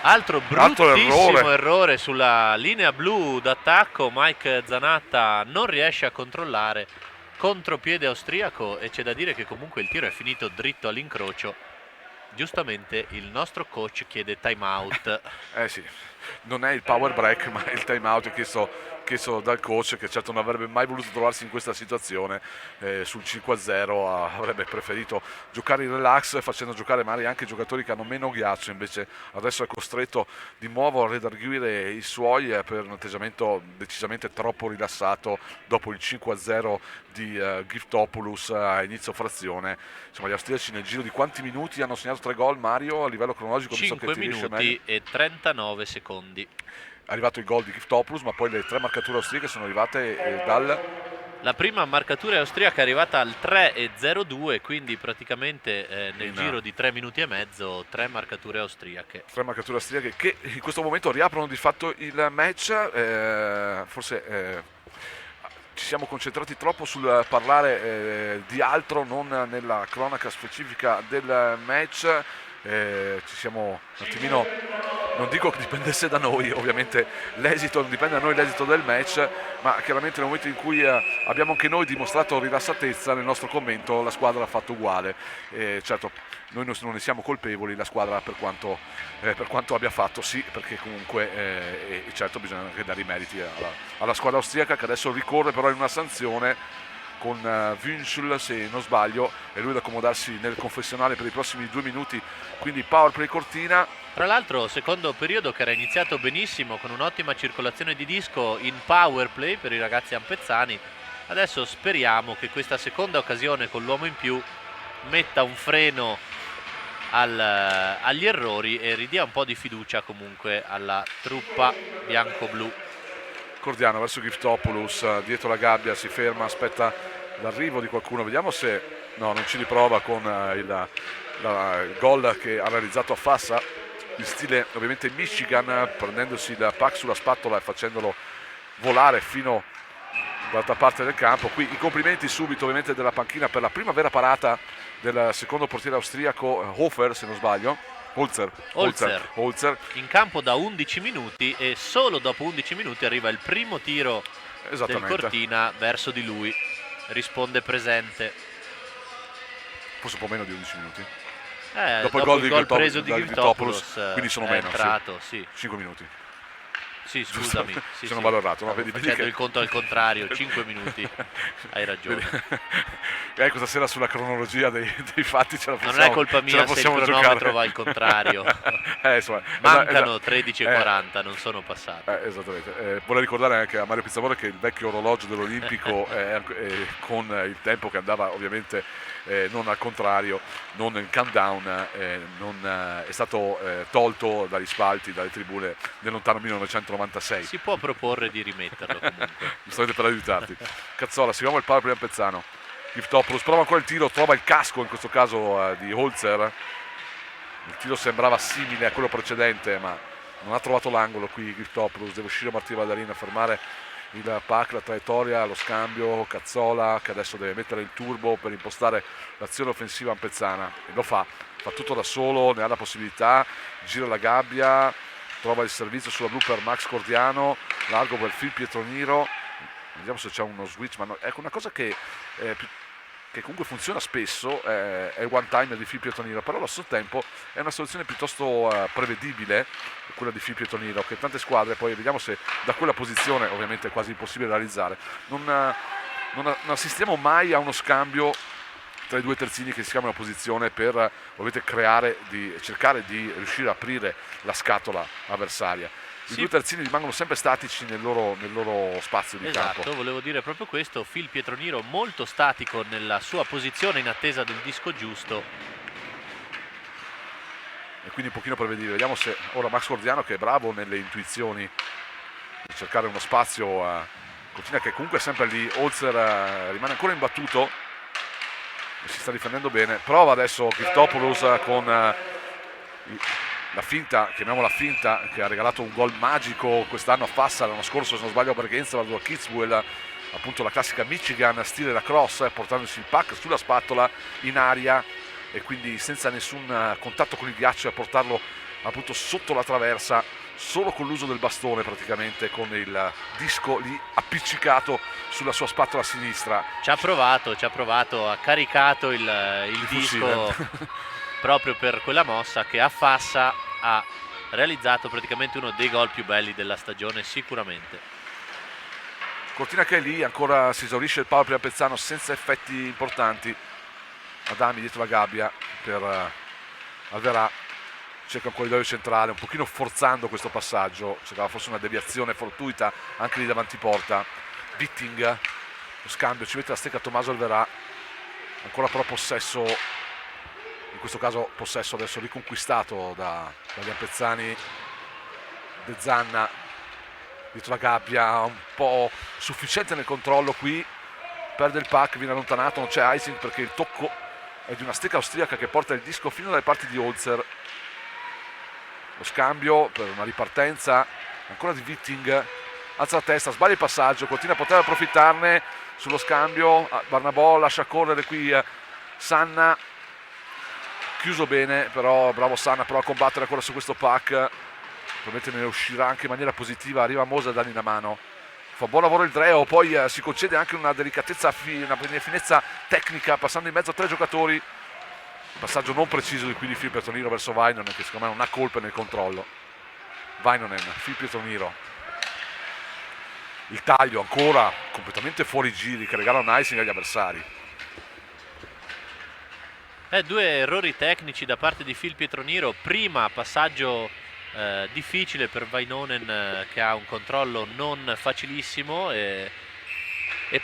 Altro bruttissimo errore sulla linea blu d'attacco. Mike Zanatta non riesce a controllare, contropiede austriaco, e c'è da dire che comunque il tiro è finito dritto all'incrocio. Giustamente il nostro coach chiede time out. Sì, non è il power break, ma il time out chiesto dal coach, che certo non avrebbe mai voluto trovarsi in questa situazione. Sul 5-0 avrebbe preferito giocare in relax, facendo giocare magari anche giocatori che hanno meno ghiaccio, invece adesso è costretto di nuovo a redarguire i suoi per un atteggiamento decisamente troppo rilassato dopo il 5-0 di Giftopoulos a inizio frazione. Insomma, gli austriaci nel giro di quanti minuti hanno segnato 3 gol, Mario, a livello cronologico? 5 minuti e 39 secondi. È arrivato il gol di Giftopoulos, ma poi le 3 marcature austriache sono arrivate La prima marcatura austriaca è arrivata al 3-02, quindi praticamente nel giro di 3 minuti e mezzo 3 marcature austriache. 3 marcature austriache che in questo momento riaprono di fatto il match. Forse ci siamo concentrati troppo sul parlare di altro, non nella cronaca specifica del match. Ci siamo un attimino, non dico che dipendesse da noi, ovviamente l'esito non dipende da noi, l'esito del match, ma chiaramente nel momento in cui abbiamo anche noi dimostrato rilassatezza nel nostro commento, la squadra ha fatto uguale. Certo, noi non ne siamo colpevoli, la squadra per quanto abbia fatto sì, perché comunque certo bisogna anche dare i meriti alla squadra austriaca, che adesso ricorre però in una sanzione con Wünschel, se non sbaglio, e lui ad accomodarsi nel confessionale per i prossimi 2 minuti, quindi power play Cortina. Tra l'altro secondo periodo che era iniziato benissimo con un'ottima circolazione di disco in power play per i ragazzi ampezzani. Adesso speriamo che questa seconda occasione con l'uomo in più metta un freno agli errori e ridia un po' di fiducia comunque alla truppa bianco-blu. Cordiano verso Giftopoulos, dietro la gabbia, si ferma, aspetta l'arrivo di qualcuno, vediamo se no, non ci riprova con il gol che ha realizzato a Fassa, in stile ovviamente Michigan, prendendosi il puck sulla spatola e facendolo volare fino dall'altra parte del campo. Qui i complimenti subito ovviamente della panchina per la prima vera parata del secondo portiere austriaco Hofer, se non sbaglio, Holzer, in campo da 11 minuti e solo dopo 11 minuti arriva il primo tiro del Cortina verso di lui, risponde presente. Forse un po' meno di 11 minuti. Dopo il gol preso di Giftopoulos, quindi sono è meno, entrato, sì. 5 minuti. Sì, scusami, se non vado errato, no? Facendo il conto al contrario, 5 minuti, hai ragione. Questa sera sulla cronologia dei fatti ce la possiamo, non è colpa mia se il cronometro giocare. Va al contrario. Insomma, mancano 13:40, non sono passati. Esattamente. Vorrei ricordare anche a Mario Pizzamore che il vecchio orologio dell'Olimpico con il tempo che andava ovviamente non al contrario, non in countdown, è stato tolto dagli spalti, dalle tribune nel lontano 1996. Si può proporre di rimetterlo comunque. Giustamente per aiutarti. Cazzola, seguiamo il power play Ampezzano. Giftopoulos prova ancora il tiro, trova il casco in questo caso di Holzer. Il tiro sembrava simile a quello precedente, ma non ha trovato l'angolo qui Giftopoulos. Deve uscire Martino Valdarino a fermare il pack, la traiettoria, lo scambio. Cazzola che adesso deve mettere il turbo per impostare l'azione offensiva ampezzana e lo fa tutto da solo, ne ha la possibilità, gira la gabbia, trova il servizio sulla blu per Max Cordiano, largo per Phil Pietroniro, vediamo se c'è uno switch, ma no, ecco una cosa che comunque funziona spesso è il one timer di Phil Pietroniro, però allo stesso tempo è una soluzione piuttosto prevedibile quella di Phil Pietroniro, che tante squadre poi vediamo se da quella posizione, ovviamente è quasi impossibile realizzare, non assistiamo mai a uno scambio tra i due terzini che si cambiano posizione per ovviamente cercare di riuscire a aprire la scatola avversaria. I due terzini rimangono sempre statici nel loro spazio di campo. Esatto, volevo dire proprio questo. Phil Pietroniro molto statico nella sua posizione in attesa del disco giusto. E quindi un pochino prevedibile. Vediamo se ora Max Cordiano, che è bravo nelle intuizioni di cercare uno spazio, Cortina che comunque è sempre lì. Holzer rimane ancora imbattuto e si sta difendendo bene. Prova adesso Giftopoulos con la finta, chiamiamola finta, che ha regalato un gol magico quest'anno a Fassa, l'anno scorso se non sbaglio per Gensel a Kitzbühel, appunto la classica Michigan stile lacrosse, portandosi il puck sulla spatola in aria e quindi senza nessun contatto con il ghiaccio, a portarlo appunto sotto la traversa solo con l'uso del bastone, praticamente con il disco lì appiccicato sulla sua spatola sinistra. Ci ha provato, ha caricato il disco proprio per quella mossa che a Fassa ha realizzato praticamente uno dei gol più belli della stagione sicuramente. Cortina che è lì, ancora si esaurisce il power play Ampezzano senza effetti importanti. Adami dietro la gabbia per Alverà, cerca un corridoio centrale, un pochino forzando questo passaggio, cercava forse una deviazione fortuita anche lì davanti porta. Witting, lo scambio, ci mette la stecca Tommaso Alverà, ancora però possesso, in questo caso possesso adesso riconquistato dagli ampezzani. De Zanna dietro la gabbia, un po' sufficiente nel controllo qui, perde il puck, viene allontanato, non c'è icing perché il tocco è di una stecca austriaca che porta il disco fino dalle parti di Holzer. Lo scambio per una ripartenza ancora di Witting, alza la testa, sbaglia il passaggio, continua a poter approfittarne sullo scambio. Barnabò lascia correre qui Sanna, chiuso bene, però bravo Sanna però a combattere ancora su questo puck, probabilmente ne uscirà anche in maniera positiva. Arriva Moser a dargli una mano, fa buon lavoro il Dreo, poi si concede anche una delicatezza, una finezza tecnica passando in mezzo a tre giocatori. Passaggio non preciso di qui di Phil Pietroniro verso Vainonen, che secondo me non ha colpe nel controllo. Vainonen, Phil Pietroniro, il taglio ancora completamente fuori giri che regala un icing agli avversari. Due errori tecnici da parte di Phil Pietroniro. Prima passaggio difficile per Vainonen che ha un controllo non facilissimo e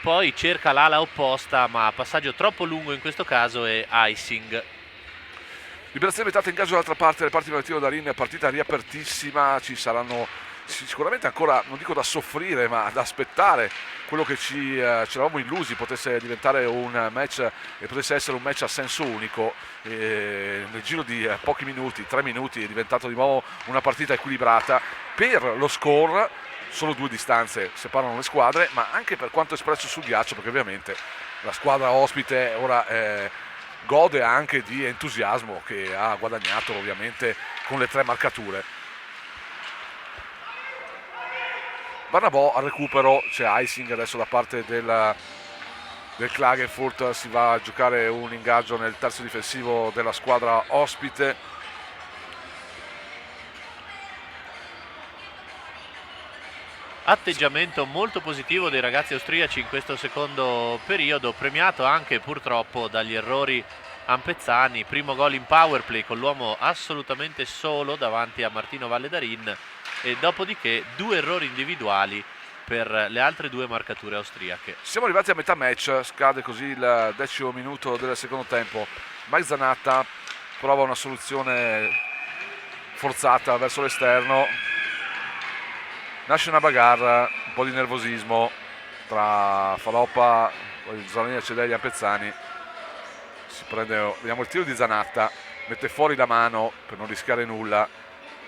poi cerca l'ala opposta, ma passaggio troppo lungo in questo caso e icing. Liberazione vietata, ingaggio dall'altra parte, le parti Valentino Darin, partita riapertissima, ci saranno sicuramente ancora, non dico da soffrire, ma da aspettare quello che ci eravamo illusi potesse diventare un match e potesse essere un match a senso unico. Nel giro di pochi minuti, 3 minuti, è diventato di nuovo una partita equilibrata. Per lo score solo 2 distanze separano le squadre, ma anche per quanto espresso sul ghiaccio, perché ovviamente la squadra ospite ora gode anche di entusiasmo che ha guadagnato ovviamente con le 3 marcature. Barnabò al recupero, c'è icing adesso da parte del Klagenfurt, si va a giocare un ingaggio nel terzo difensivo della squadra ospite. Atteggiamento molto positivo dei ragazzi austriaci in questo secondo periodo, premiato anche purtroppo dagli errori ampezzani. Primo gol in powerplay con l'uomo assolutamente solo davanti a Martino Valledarin, e dopodiché 2 errori individuali per le altre 2 marcature austriache. Siamo arrivati a metà match, scade così il 10° minuto del secondo tempo. Mike Zanatta prova una soluzione forzata verso l'esterno, nasce una bagarre, un po' di nervosismo tra Faloppa, Zanoni, Cedegli e Ampezzani. Si prende, vediamo il tiro di Zanatta, mette fuori la mano per non rischiare nulla,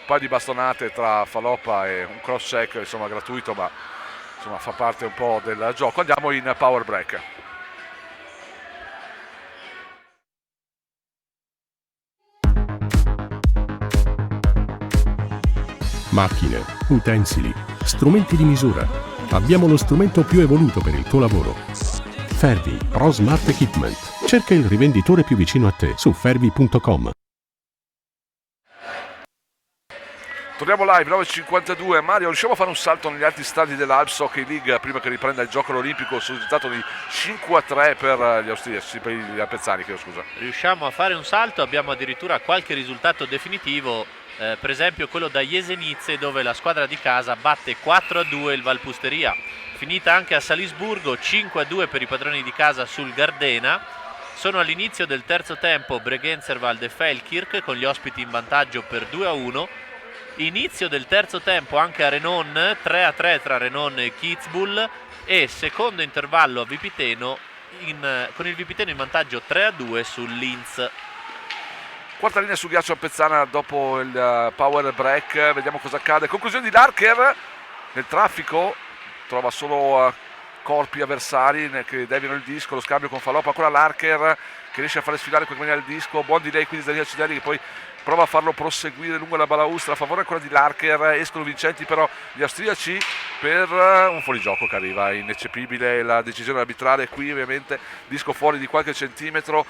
un paio di bastonate tra Faloppa e un cross check, insomma gratuito, ma insomma fa parte un po' del gioco. Andiamo in power break. Macchine, utensili, strumenti di misura. Abbiamo lo strumento più evoluto per il tuo lavoro. Fervi Pro Smart Equipment. Cerca il rivenditore più vicino a te su fervi.com. Torniamo live, 9:52. Mario, riusciamo a fare un salto negli altri stadi dell'Alps Hockey League prima che riprenda il gioco olimpico sul risultato di 5-3 per gli austriaci, per gli Ampezzani, chiedo scusa. Riusciamo a fare un salto, abbiamo addirittura qualche risultato definitivo, per esempio quello da Jesenice, dove la squadra di casa batte 4-2 il Valpusteria. Finita anche a Salisburgo, 5-2 per i padroni di casa sul Gardena. Sono all'inizio del terzo tempo Bregenzerwald e Feldkirch con gli ospiti in vantaggio per 2-1. Inizio del terzo tempo anche a Renon, 3-3 tra Renon e Kitzbühel, e secondo intervallo a Vipiteno con il Vipiteno in vantaggio 3-2 sul Linz. Quarta linea sul ghiaccio Ampezzana dopo il power break, vediamo cosa accade. Conclusione di Larker nel traffico, trova solo corpi avversari che deviano il disco, lo scambio con Faloppa, ancora Larker che riesce a fare sfilare in qualche maniera il disco, buon delay quindi Daniele Cidelli che poi prova a farlo proseguire lungo la balaustra a favore ancora di Larker. Escono vincenti però gli austriaci per un fuorigioco che arriva, ineccepibile la decisione arbitrale qui, ovviamente disco fuori di qualche centimetro.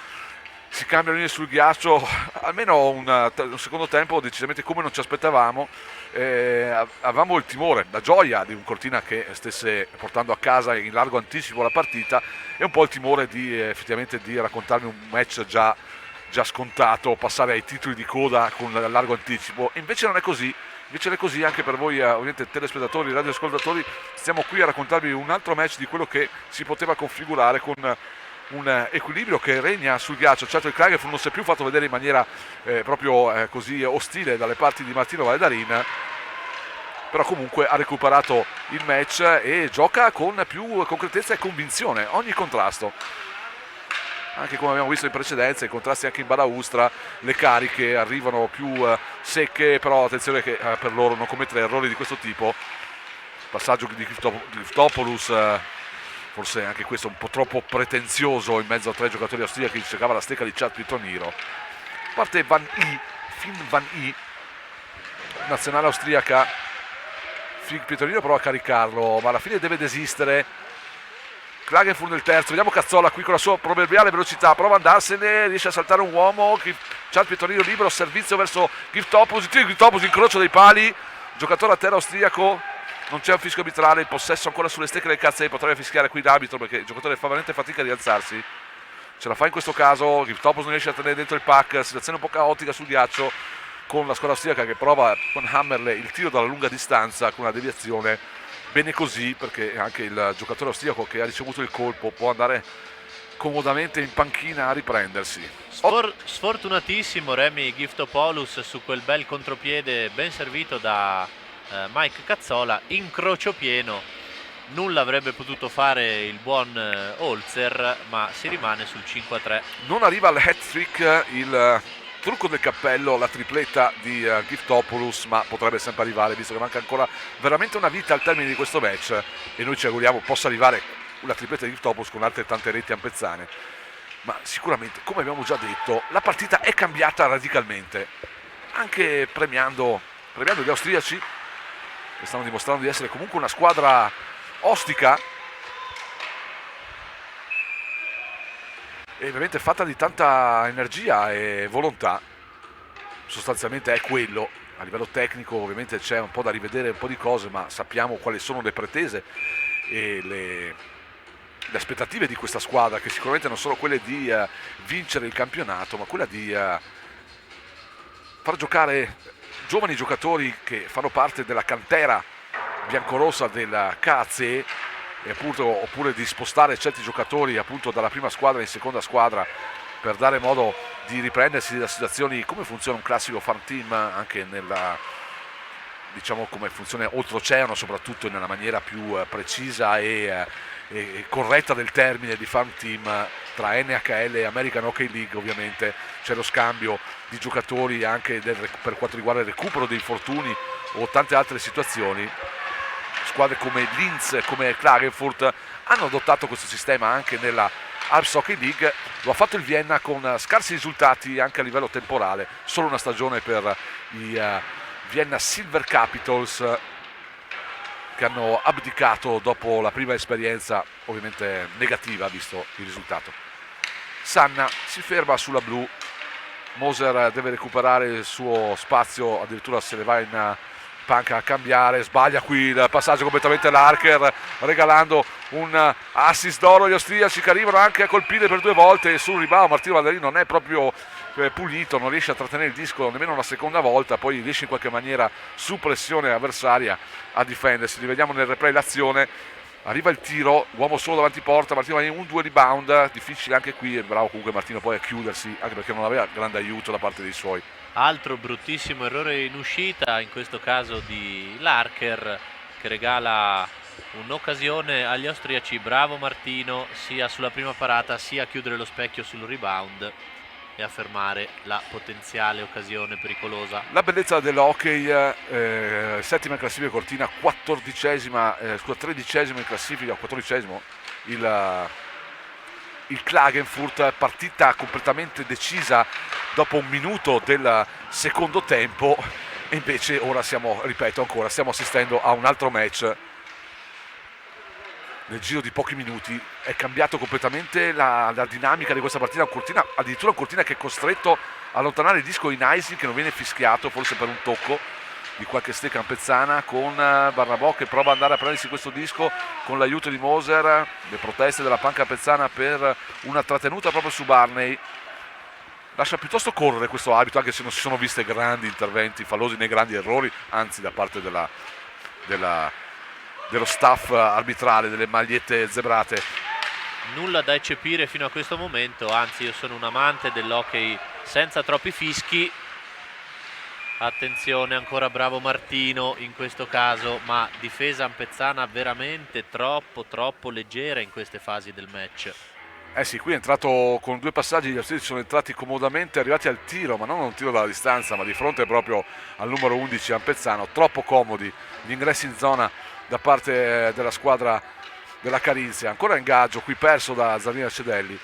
Si cambiano linee sul ghiaccio, almeno un secondo tempo decisamente come non ci aspettavamo. Avevamo il timore, la gioia di un Cortina che stesse portando a casa in largo anticipo la partita e un po' il timore di effettivamente di raccontarmi un match già scontato, passare ai titoli di coda con largo anticipo. Invece non è così, invece è così anche per voi ovviamente telespettatori, radioascoltatori. Stiamo qui a raccontarvi un altro match di quello che si poteva configurare con un equilibrio che regna sul ghiaccio. Certo il Klagenfurt non si è più fatto vedere in maniera proprio così ostile dalle parti di Martino Valledarin, però comunque ha recuperato il match e gioca con più concretezza e convinzione ogni contrasto, anche come abbiamo visto in precedenza, i contrasti anche in balaustra, le cariche arrivano più secche, però attenzione che per loro non commettere errori di questo tipo. Passaggio di Giftopoulos, forse anche questo un po' troppo pretenzioso in mezzo a 3 giocatori austriaci che cercava la stecca di Chad Pietroniro. Parte Finn Van I, nazionale austriaca. Pietroniro prova a caricarlo, ma alla fine deve desistere. Klagenfurt nel terzo, vediamo Cazzola qui con la sua proverbiale velocità, prova ad andarsene, riesce a saltare un uomo, Chad Pietroniro libero, servizio verso Giftopoulos, Giftopoulos incrocio dei pali, giocatore a terra austriaco non c'è un fischio arbitrale, il possesso ancora sulle stecche del Kaze, potrebbe fischiare qui l'arbitro perché il giocatore fa veramente fatica a rialzarsi. Ce la fa in questo caso, Giftopoulos non riesce a tenere dentro il pack, situazione un po' caotica sul ghiaccio con la squadra austriaca che prova con Hammerle il tiro dalla lunga distanza con una deviazione. Bene così, perché anche il giocatore austriaco che ha ricevuto il colpo può andare comodamente in panchina a riprendersi. Sfortunatissimo Remy Giftopoulos su quel bel contropiede ben servito da Mike Cazzola, incrocio pieno. Nulla avrebbe potuto fare il buon Holzer, ma si rimane sul 5-3. Non arriva al hat-trick il trucco del cappello, la tripletta di Giftopoulos, ma potrebbe sempre arrivare, visto che manca ancora veramente una vita al termine di questo match e noi ci auguriamo possa arrivare la tripletta di Giftopoulos con altre tante reti ampezzane. Ma sicuramente, come abbiamo già detto, la partita è cambiata radicalmente, anche premiando gli austriaci che stanno dimostrando di essere comunque una squadra ostica e ovviamente fatta di tanta energia e volontà. Sostanzialmente è quello. A livello tecnico ovviamente c'è un po' da rivedere, un po' di cose, ma sappiamo quali sono le pretese e le aspettative di questa squadra, che sicuramente non sono quelle di vincere il campionato, ma quella di far giocare giovani giocatori che fanno parte della cantera biancorossa del KAC, e appunto, oppure di spostare certi giocatori appunto dalla prima squadra in seconda squadra per dare modo di riprendersi da situazioni come funziona un classico farm team, anche nella, diciamo, come funziona oltreoceano, soprattutto nella maniera più precisa e corretta del termine di farm team tra NHL e American Hockey League. Ovviamente c'è lo scambio di giocatori anche per quanto riguarda il recupero dei infortuni o tante altre situazioni. Squadre come Linz, come Klagenfurt hanno adottato questo sistema anche nella Alps Hockey League. Lo ha fatto il Vienna con scarsi risultati anche a livello temporale, solo una stagione per i Vienna Silver Capitals, che hanno abdicato dopo la prima esperienza, ovviamente negativa visto il risultato. Sanna si ferma sulla blu, Moser deve recuperare il suo spazio, addirittura se ne va in panca a cambiare, sbaglia qui il passaggio completamente Larker, regalando un assist d'oro agli austriaci che arrivano anche a colpire per 2 volte sul rebound. Martino Vallerini non è proprio pulito, non riesce a trattenere il disco nemmeno una seconda volta, poi riesce in qualche maniera su pressione avversaria a difendersi. Rivediamo nel replay l'azione, arriva il tiro, uomo solo davanti porta, Martino Vallerini 1-2 rebound, difficile anche qui, è bravo comunque Martino poi a chiudersi, anche perché non aveva grande aiuto da parte dei suoi. Altro bruttissimo errore in uscita, in questo caso di Larker, che regala un'occasione agli austriaci. Bravo Martino, sia sulla prima parata sia a chiudere lo specchio sul rebound e a fermare la potenziale occasione pericolosa. La bellezza dell'hockey, settima in classifica Cortina, 13esima in classifica, 14esimo il Klagenfurt, partita completamente decisa dopo 1 minuto del secondo tempo, e invece ora stiamo assistendo a un altro match. Nel giro di pochi minuti è cambiato completamente la dinamica di questa partita. Addirittura un Cortina che è costretto a allontanare il disco in icing, che non viene fischiato, forse per un tocco di qualche stecca ampezzana, con Barnabò che prova ad andare a prendersi questo disco con l'aiuto di Moser. Le proteste della panca ampezzana per una trattenuta proprio su Barney. Lascia piuttosto correre questo arbitro, anche se non si sono viste grandi interventi fallosi né grandi errori, anzi da parte dello staff arbitrale, delle magliette zebrate. Nulla da eccepire fino a questo momento, anzi io sono un amante dell'hockey senza troppi fischi. Attenzione, ancora bravo Martino in questo caso, ma difesa ampezzana veramente troppo leggera in queste fasi del match. Eh sì, qui è entrato con 2 passaggi, gli austriaci sono entrati comodamente, arrivati al tiro, ma non un tiro dalla distanza, ma di fronte proprio al numero 11 ampezzano. Troppo comodi gli ingressi in zona da parte della squadra della Carinzia. Ancora ingaggio qui perso da Zarina Cedelli,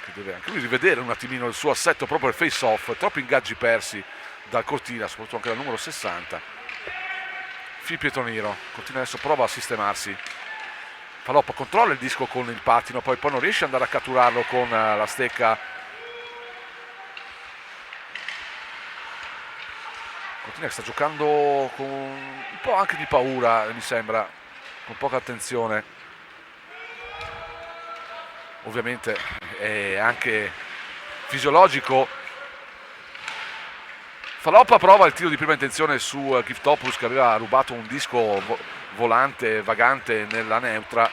che deve anche lui rivedere un attimino il suo assetto proprio al face off. Troppi ingaggi persi dal Cortina, soprattutto anche dal numero 60. Fi Pietroniro, Cortina adesso prova a sistemarsi. Paloppa controlla il disco con il pattino, poi non riesce ad andare a catturarlo con la stecca. Cortina che sta giocando con un po' anche di paura, mi sembra, con poca attenzione. Ovviamente è anche fisiologico. Faloppa prova il tiro di prima intenzione su Giftopoulos, che aveva rubato un disco volante, vagante nella neutra.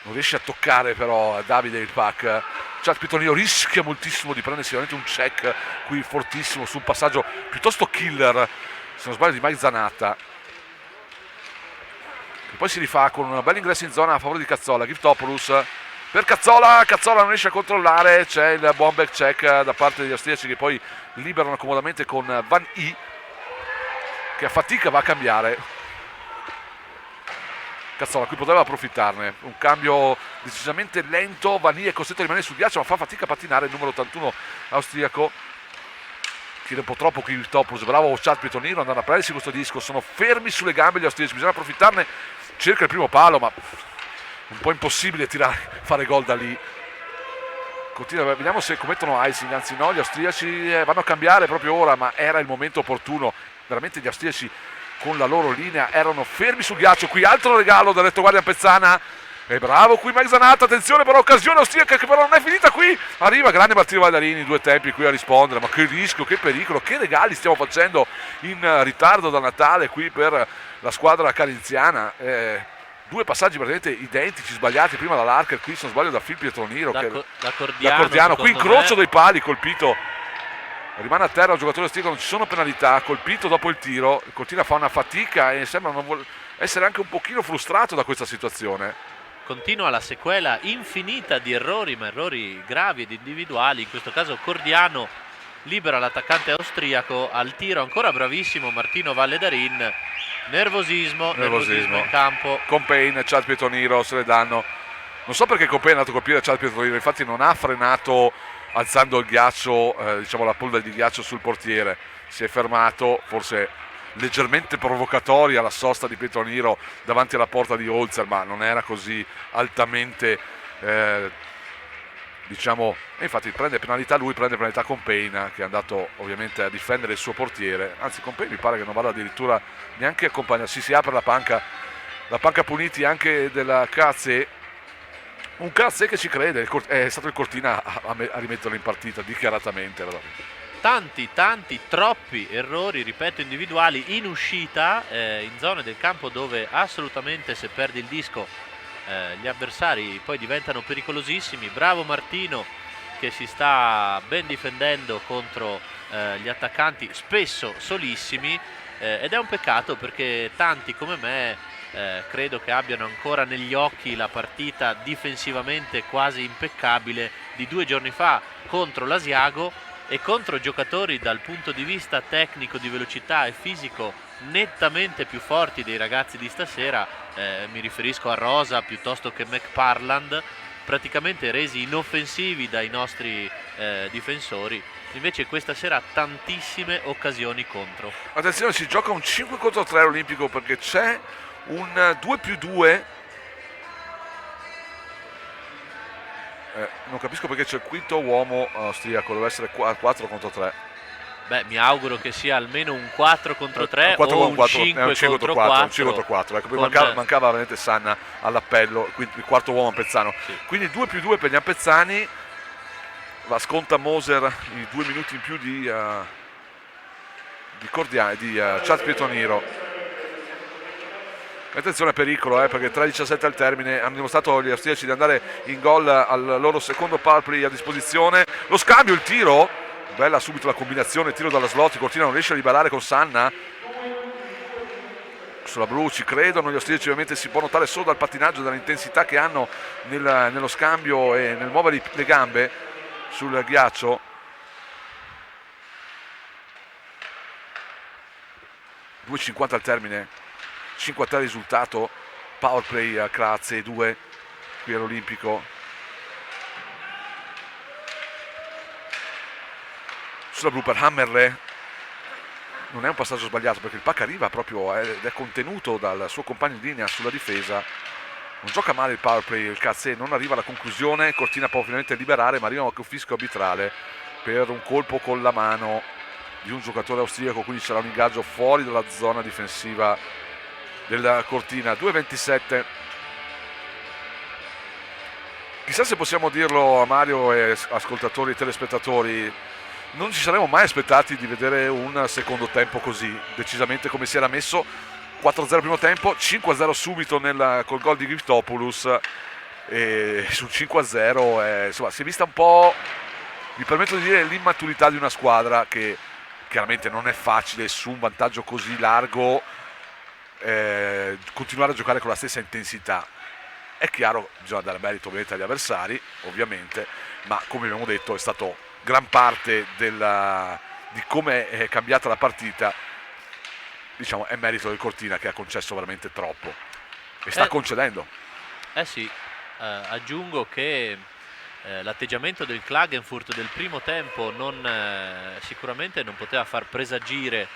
Non riesce a toccare però Davide il pack. Chad Pitonio rischia moltissimo di prendere sicuramente un check qui fortissimo su un passaggio piuttosto killer, se non sbaglio, di Mike Zanatta, che poi si rifà con un bel ingresso in zona a favore di Cazzola. Giftopoulos per Cazzola non riesce a controllare, c'è il buon back check da parte degli austriaci, che poi liberano comodamente con Van I, che a fatica va a cambiare. Cazzola qui poteva approfittarne, un cambio decisamente lento. Van I è costretto a rimanere sul ghiaccio, ma fa fatica a pattinare il numero 81 austriaco. Chiede un po' troppo qui il Topus, bravo Chad Pitoniro, andando a prendersi questo disco. Sono fermi sulle gambe gli austriaci, bisogna approfittarne. Cerca il primo palo, ma un po' impossibile fare gol da lì. Continua, vediamo se commettono icing, anzi no, gli austriaci vanno a cambiare proprio ora, ma era il momento opportuno. Veramente gli austriaci con la loro linea erano fermi sul ghiaccio. Qui altro regalo da retroguardia Pezzana, e bravo qui Mike Zanatta, attenzione però, occasione austriaca che però non è finita qui. Arriva grande Martino Valdarini, 2 tempi qui a rispondere, ma che rischio, che pericolo, che regali stiamo facendo in ritardo da Natale qui per la squadra carinziana. 2 passaggi praticamente identici, sbagliati prima da Larker, qui se non sbaglio da Phil Pietroniro, da Cordiano, qui incrocio dei pali, colpito, rimane a terra il giocatore austriaco, non ci sono penalità, colpito dopo il tiro. Cortina fa una fatica e sembra non essere anche un pochino frustrato da questa situazione. Continua la sequela infinita di errori, ma errori gravi ed individuali. In questo caso Cordiano libera l'attaccante austriaco, al tiro ancora bravissimo Martino Valledarin. Nervosismo in campo. Compain, Chad Pietroniro se le danno. Non so perché Compain è andato a colpire Chad Pietroniro, infatti non ha frenato alzando il ghiaccio, diciamo la polvere di ghiaccio sul portiere. Si è fermato, forse leggermente provocatoria la sosta di Pietroniro davanti alla porta di Holzer, ma non era così altamente diciamo, e infatti prende penalità lui, prende penalità Compain, che è andato ovviamente a difendere il suo portiere. Anzi, Compain mi pare che non vada addirittura neanche accompagnarsi, si apre la panca puniti anche della Cazze. Un Cazze che ci crede, è stato il Cortina a rimetterlo in partita dichiaratamente. Troppi errori, ripeto, individuali in uscita, in zone del campo dove assolutamente, se perdi il disco, gli avversari poi diventano pericolosissimi. Bravo Martino, che si sta ben difendendo contro gli attaccanti spesso solissimi, ed è un peccato perché tanti come me credo che abbiano ancora negli occhi la partita difensivamente quasi impeccabile di 2 giorni fa contro l'Asiago, e contro giocatori dal punto di vista tecnico, di velocità e fisico nettamente più forti dei ragazzi di stasera. Mi riferisco a Rosa piuttosto che McParland, praticamente resi inoffensivi dai nostri difensori. Invece questa sera tantissime occasioni contro. Attenzione, si gioca un 5 contro 3 olimpico, perché c'è un 2+2. Non capisco perché c'è il quinto uomo austriaco, deve essere 4 contro 3. Beh, mi auguro che sia almeno un 4 contro 3 4 o un 4, 5 contro 4. Un 5 contro 4. Ecco, mancava veramente Sanna all'appello, quindi il quarto uomo Ampezzano. Sì. Quindi 2+2 per gli ampezzani. Va, sconta Moser i 2 minuti in più di Chad Pietroniro. Attenzione, pericolo, perché 3:17 al termine, hanno dimostrato gli austriaci di andare in gol al loro secondo power play a disposizione. Lo scambio, il tiro, bella subito la combinazione, tiro dalla slot. Cortina non riesce a liberare con Sanna. Sulla blu ci credono gli austriaci, ovviamente si può notare solo dal pattinaggio, dall'intensità che hanno nello scambio e nel muovere le gambe sul ghiaccio. (2:50 al termine, 5-3 risultato, power play a Crazze 2 qui all'Olimpico. Sulla blu per Hammerle, non è un passaggio sbagliato perché il pack arriva proprio ed è contenuto dal suo compagno di linea sulla difesa. Non gioca male il power play, il Crazze non arriva alla conclusione. Cortina può finalmente liberare, ma arriva anche un fischio arbitrale per un colpo con la mano di un giocatore austriaco, quindi sarà un ingaggio fuori dalla zona difensiva della Cortina. 2:27. Chissà se possiamo dirlo a Mario e ascoltatori e telespettatori, non ci saremmo mai aspettati di vedere un secondo tempo così decisamente come si era messo. 4-0 primo tempo, 5-0 subito col gol di Giftopoulos, e sul 5-0 insomma, si è vista un po', mi permetto di dire, l'immaturità di una squadra che chiaramente non è facile su un vantaggio così largo continuare a giocare con la stessa intensità. È chiaro, bisogna dare merito ovviamente agli avversari, ovviamente, ma come abbiamo detto è stato gran parte di come è cambiata la partita, diciamo, è merito del Cortina, che ha concesso veramente troppo e sta concedendo. Sì, aggiungo che l'atteggiamento del Klagenfurt del primo tempo sicuramente non poteva far presagire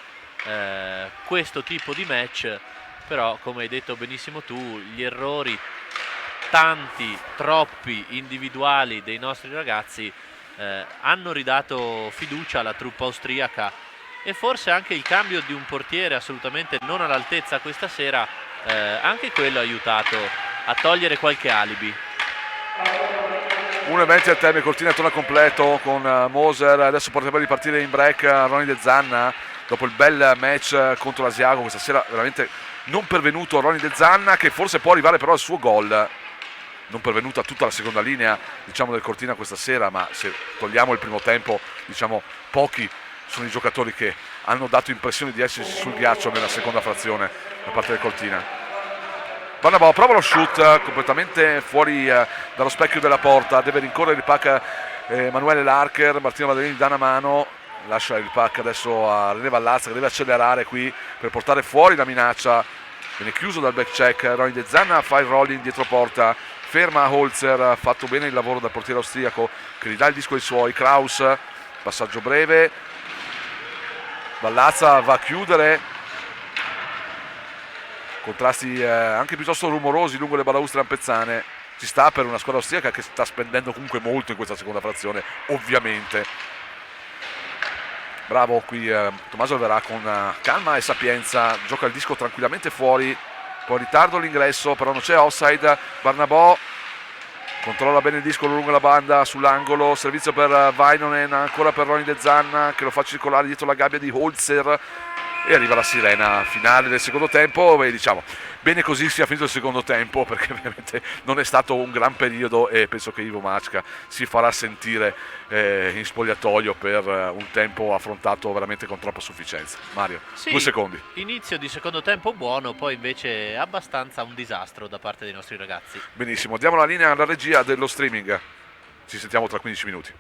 questo tipo di match, però come hai detto benissimo tu, gli errori tanti, troppi individuali dei nostri ragazzi hanno ridato fiducia alla truppa austriaca, e forse anche il cambio di un portiere assolutamente non all'altezza questa sera, anche quello ha aiutato a togliere qualche alibi. 1:20 al termine, Cortina torna completo con Moser, adesso porta per ripartire in break Ronny De Zanna dopo il bel match contro l'Asiago questa sera, veramente non pervenuto Ronny De Zanna, che forse può arrivare però al suo gol, non pervenuta tutta la seconda linea, diciamo, del Cortina questa sera, ma se togliamo il primo tempo, diciamo, pochi sono i giocatori che hanno dato impressione di esserci sul ghiaccio nella seconda frazione da parte del Cortina. Barnabò prova lo shoot completamente fuori dallo specchio della porta, deve rincorrere il pack Emanuele Larcher, Martino Maderini dà una mano, lascia il pack adesso a René Vallazza che deve accelerare qui per portare fuori la minaccia, viene chiuso dal back check, Ronny De Zanna fa il rolling dietro porta, ferma Holzer, ha fatto bene il lavoro dal portiere austriaco che ridà il disco ai suoi. Kraus, passaggio breve, Vallazza va a chiudere, contrasti anche piuttosto rumorosi lungo le balaustre ampezzane, ci sta per una squadra austriaca che sta spendendo comunque molto in questa seconda frazione, ovviamente. Bravo qui Tommaso Alverà con calma e sapienza, gioca il disco tranquillamente fuori, poi in ritardo l'ingresso, però non c'è offside. Barnabò controlla bene il disco lungo la banda sull'angolo, servizio per Vainonen, ancora per Ronny De Zanna che lo fa circolare dietro la gabbia di Holzer, e arriva la sirena finale del secondo tempo. E diciamo bene così sia finito il secondo tempo, perché veramente non è stato un gran periodo e penso che Ivo Macca si farà sentire in spogliatoio per un tempo affrontato veramente con troppa sufficienza. Mario, sì, 2 secondi. Inizio di secondo tempo buono, poi invece abbastanza un disastro da parte dei nostri ragazzi. Benissimo, diamo la linea alla regia dello streaming, ci sentiamo tra 15 minuti.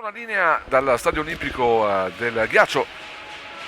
Diamo una linea dal stadio olimpico del ghiaccio.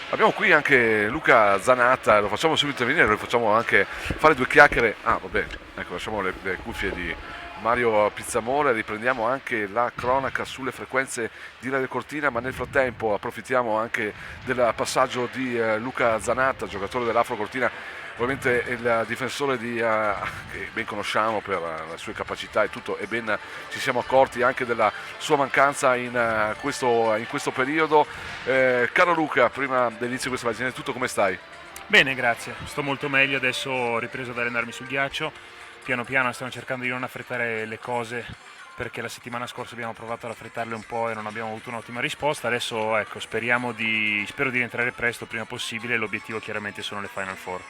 Abbiamo qui anche Luca Zanatta, lo facciamo subito venire, lo facciamo anche fare due chiacchiere. Ah, vabbè, ecco, lasciamo le cuffie di Mario Pizzamore, riprendiamo anche la cronaca sulle frequenze di Radio Cortina, ma nel frattempo approfittiamo anche del passaggio di Luca Zanatta, giocatore dell'Afro Cortina, ovviamente il difensore che ben conosciamo per le sue capacità e tutto, e ben ci siamo accorti anche della sua mancanza in questo periodo. Caro Luca, prima dell'inizio di questa pagina, tutto, come stai? Bene, grazie, sto molto meglio, adesso ho ripreso ad allenarmi sul ghiaccio, piano piano stiamo cercando di non affrettare le cose, perché la settimana scorsa abbiamo provato ad affrettarle un po' e non abbiamo avuto un'ottima risposta. Adesso ecco, spero di rientrare presto, il prima possibile, l'obiettivo chiaramente sono le Final Four.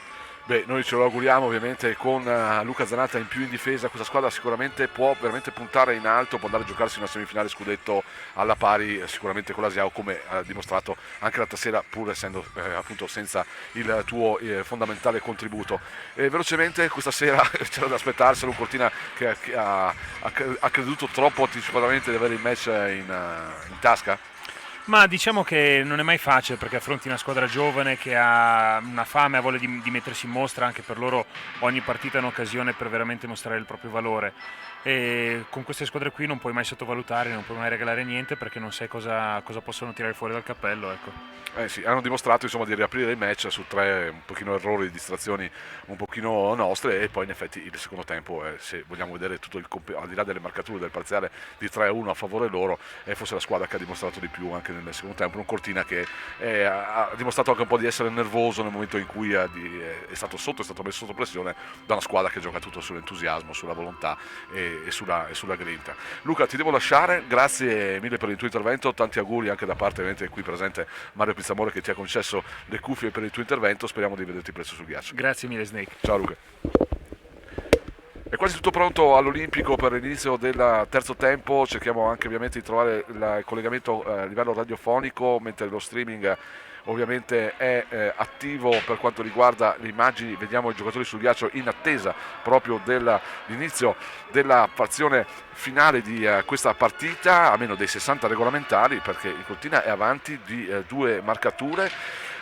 Beh, noi ce lo auguriamo ovviamente con Luca Zanatta in più in difesa. Questa squadra sicuramente può veramente puntare in alto, può andare a giocarsi una semifinale scudetto alla pari sicuramente con l'Asiao, come ha dimostrato anche l'altra sera, pur essendo appunto senza il tuo fondamentale contributo. Velocemente questa sera c'era da aspettarselo, un Cortina che ha creduto troppo anticipatamente di avere il match in tasca. Ma diciamo che non è mai facile, perché affronti una squadra giovane che ha una fame, ha voglia di mettersi in mostra. Anche per loro ogni partita è un'occasione per veramente mostrare il proprio valore, e con queste squadre qui non puoi mai sottovalutare, non puoi mai regalare niente, perché non sai cosa possono tirare fuori dal cappello, ecco. Sì, hanno dimostrato insomma di riaprire il match su 3 un pochino errori, distrazioni un pochino nostre, e poi in effetti il secondo tempo, se vogliamo vedere tutto al di là delle marcature del parziale di 3-1 a favore loro, è forse la squadra che ha dimostrato di più anche nel secondo tempo. Un Cortina che ha dimostrato anche un po' di essere nervoso nel momento in cui è stato messo sotto pressione da una squadra che gioca tutto sull'entusiasmo, sulla volontà e sulla grinta. Luca, ti devo lasciare, grazie mille per il tuo intervento, tanti auguri anche da parte ovviamente qui presente Mario Pizzamore, che ti ha concesso le cuffie per il tuo intervento. Speriamo di vederti presto sul ghiaccio. Grazie mille, Snake. Ciao Luca. È quasi tutto pronto all'Olimpico per l'inizio del terzo tempo. Cerchiamo anche ovviamente di trovare il collegamento a livello radiofonico, mentre lo streaming ovviamente è attivo per quanto riguarda le immagini. Vediamo i giocatori sul ghiaccio in attesa proprio dell'inizio della frazione finale di questa partita, a meno dei 60 regolamentari, perché il Cortina è avanti di 2 marcature.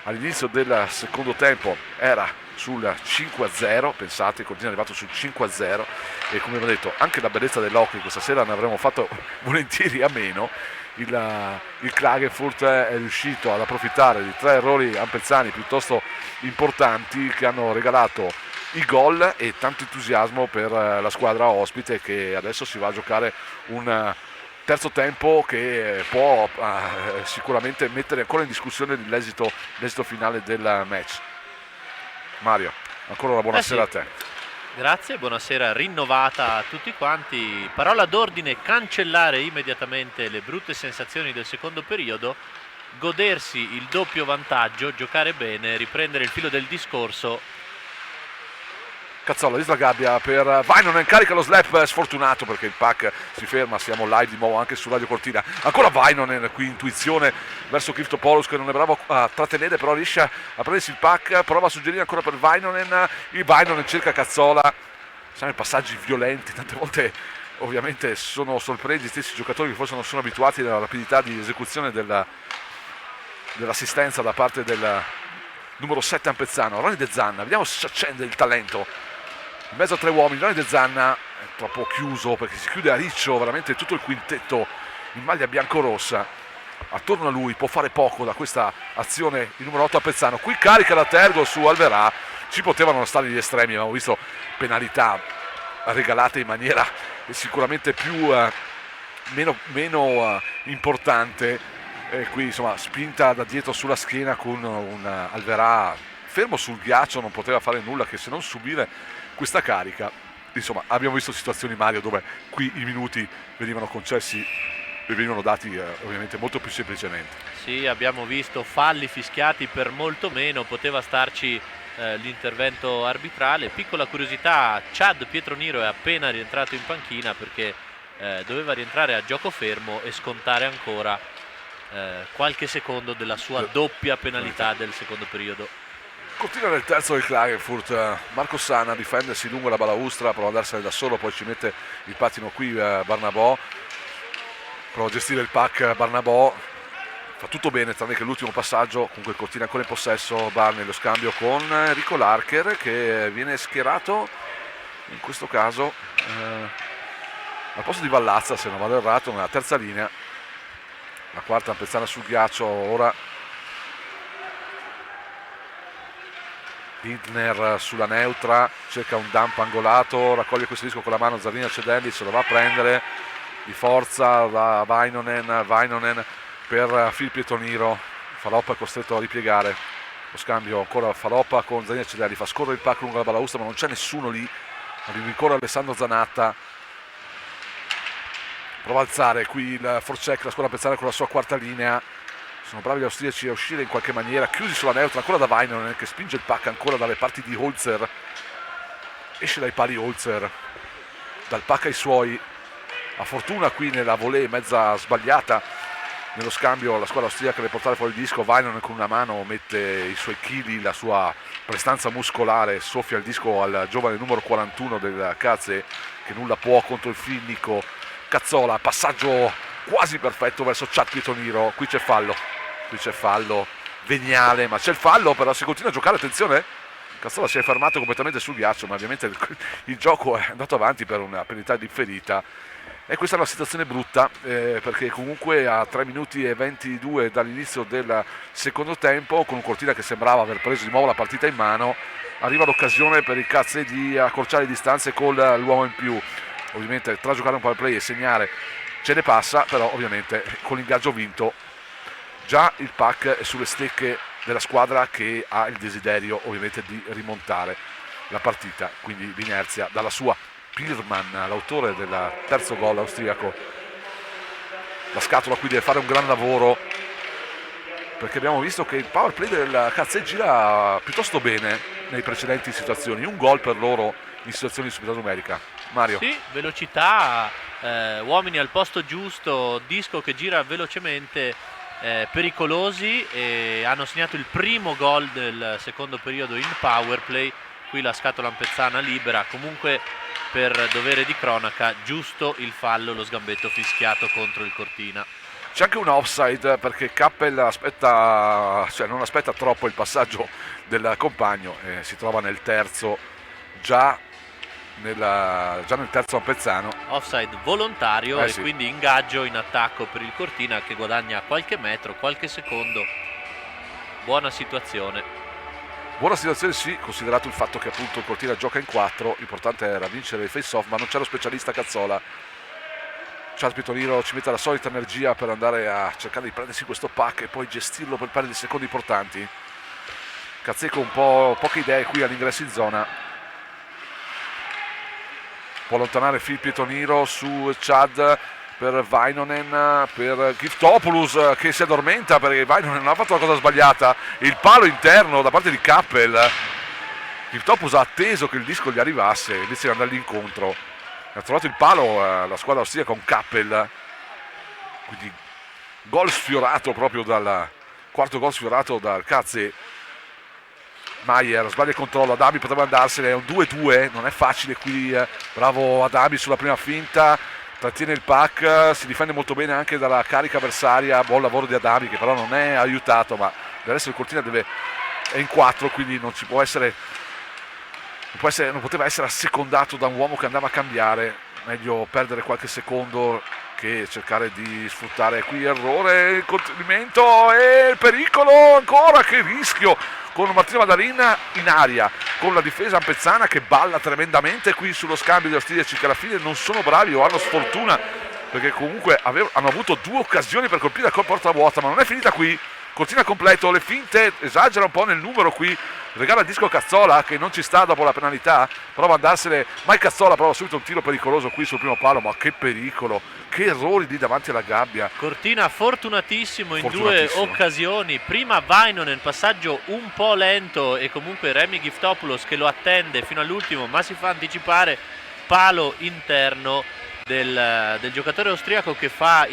All'inizio del secondo tempo era sul 5-0, pensate, il Cortina è arrivato sul 5-0, e come ho detto anche la bellezza dell'hockey questa sera ne avremmo fatto volentieri a meno. Il Klagenfurt è riuscito ad approfittare di 3 errori ampezzani piuttosto importanti, che hanno regalato i gol e tanto entusiasmo per la squadra ospite, che adesso si va a giocare un terzo tempo che può sicuramente mettere ancora in discussione l'esito finale del match. Mario, ancora una buonasera a te. Grazie, buonasera rinnovata a tutti quanti. Parola d'ordine: cancellare immediatamente le brutte sensazioni del secondo periodo, godersi il doppio vantaggio, giocare bene, riprendere il filo del discorso. Cazzola, la gabbia per Vainonen, carica lo slap sfortunato perché il puck si ferma. Siamo live di nuovo anche su Radio Cortina. Ancora Vainonen, qui intuizione verso Kriftopoulos, che non è bravo a trattenere, però riesce a prendersi il puck, prova a suggerire ancora per Vainonen. Il Vainonen cerca Cazzola, sono passaggi violenti, tante volte ovviamente sono sorpresi gli stessi giocatori che forse non sono abituati alla rapidità di esecuzione dell'assistenza da parte del numero 7 ampezzano, Ronny De Zanna. Vediamo se si accende il talento in mezzo a 3 uomini. Ronny De Zanna è troppo chiuso, perché si chiude a riccio veramente tutto il quintetto in maglia biancorossa. Attorno a lui può fare poco da questa azione il numero 8 ampezzano. Qui carica la Tergo su Alverà. Ci potevano stare gli estremi, abbiamo visto penalità regalate in maniera sicuramente meno importante. E qui insomma spinta da dietro sulla schiena con un Alverà fermo sul ghiaccio, non poteva fare nulla che se non subire questa carica. Insomma, abbiamo visto situazioni, Mario, dove qui i minuti venivano concessi e venivano dati ovviamente molto più semplicemente. Sì, abbiamo visto falli fischiati per molto meno, poteva starci l'intervento arbitrale. Piccola curiosità: Chad Pietroniro è appena rientrato in panchina perché doveva rientrare a gioco fermo e scontare ancora qualche secondo della sua doppia penalità del secondo periodo. Cortina nel terzo del Klagenfurt, Marco Sanna a difendersi lungo la balaustra, prova ad andarsene da solo, poi ci mette il pattino qui Barnabò. prova a gestire il pack Barnabò, fa tutto bene tranne che l'ultimo passaggio. Comunque il Cortina ancora in possesso, Barney lo scambio con Enrico Larcher che viene schierato in questo caso al posto di Vallazza, se non vado errato, nella terza linea. La quarta Ampezzana sul ghiaccio ora. Lindner sulla neutra, cerca un dump angolato, raccoglie questo disco con la mano Zarlina Cedelli, se lo va a prendere di forza da Vainonen per Phil Pietoniro. Faloppa è costretto a ripiegare, lo scambio ancora Faloppa con Zarlina Cedelli, fa scorrere il pack lungo la balaustra ma non c'è nessuno lì, ricorre Alessandro Zanatta, prova a alzare qui il forecheck, la squadra Ampezzana con la sua quarta linea. Sono bravi gli austriaci a uscire in qualche maniera, chiusi sulla neutra ancora da Vainonen che spinge il pack ancora dalle parti di Holzer, esce dai pali Holzer, dal pack ai suoi, ha fortuna qui nella volée mezza sbagliata nello scambio la squadra austriaca deve portare fuori il disco. Vainonen con una mano mette i suoi chili, la sua prestanza muscolare, soffia il disco al giovane numero 41 del Kaze che nulla può contro il finnico Cazzola, passaggio quasi perfetto verso Chad Pietoniro, qui c'è fallo veniale, ma c'è il fallo, però si continua a giocare, attenzione, Cazzola si è fermato completamente sul ghiaccio, ma ovviamente il gioco è andato avanti per una penalità differita e questa è una situazione brutta perché comunque a 3 minuti e 22 dall'inizio del secondo tempo, con un Cortina che sembrava aver preso di nuovo la partita in mano, arriva l'occasione per il Cazze di accorciare le distanze con l'uomo in più. Ovviamente tra giocare un po' al play e segnare ce ne passa, però ovviamente con l'ingaggio vinto già il pack è sulle stecche della squadra che ha il desiderio ovviamente di rimontare la partita, quindi l'inerzia dalla sua Pirman, l'autore del terzo gol austriaco. La scatola qui deve fare un gran lavoro perché abbiamo visto che il power play del Cazze gira piuttosto bene nei precedenti situazioni, un gol per loro in situazioni di superiorità numerica. Mario. Sì, velocità, uomini al posto giusto, disco che gira velocemente, pericolosi, e hanno segnato il primo gol del secondo periodo in power play. Qui la scatola ampezzana libera, comunque per dovere di cronaca giusto il fallo, lo sgambetto fischiato contro il Cortina. C'è anche un offside perché Kappel non aspetta troppo il passaggio del compagno, si trova nel terzo già nel terzo ampezzano. Offside volontario e sì. quindi ingaggio in attacco per il Cortina che guadagna qualche metro, qualche secondo. Buona situazione. Buona situazione sì, considerato il fatto che appunto il Cortina gioca in 4, l'importante era vincere il face-off, ma non c'è lo specialista Cazzola. Chad Pietoniro ci mette la solita energia per andare a cercare di prendersi questo pack e poi gestirlo per perdere secondi importanti. Cazzeco un po' poche idee qui all'ingresso in zona. Può allontanare Phil Pietoniro su Chad per Vainonen, per Giftopoulos che si addormenta perché Vainonen non ha fatto la cosa sbagliata, il palo interno da parte di Kappel. Giftopoulos ha atteso che il disco gli arrivasse invece di andargli incontro, ha trovato il palo la squadra austriaca con Kappel, quindi gol sfiorato proprio quarto gol sfiorato dal Cazze. Maier sbaglia il controllo, Adami poteva andarsene, è un 2-2, non è facile qui, bravo Adami sulla prima finta, trattiene il pack, si difende molto bene anche dalla carica avversaria, buon lavoro di Adami che però non è aiutato, ma del resto il Cortina è in 4, quindi non poteva essere assecondato da un uomo che andava a cambiare, meglio perdere qualche secondo che cercare di sfruttare qui errore, il contenimento e il pericolo ancora, che rischio con Martino Madarin in aria, con la difesa ampezzana che balla tremendamente qui sullo scambio di austriaci che alla fine non sono bravi o hanno sfortuna perché comunque hanno avuto 2 occasioni per colpire a porta vuota, ma non è finita qui. Cortina completo, le finte, esagera un po' nel numero qui, regala il disco a Cazzola che non ci sta dopo la penalità, prova ad andarsene, ma il Cazzola prova subito un tiro pericoloso qui sul primo palo, ma che pericolo, che errori lì davanti alla gabbia. Cortina fortunatissimo in 2 occasioni, prima Vainonen, passaggio un po' lento e comunque Remy Giftopoulos che lo attende fino all'ultimo ma si fa anticipare, palo interno del giocatore austriaco che fa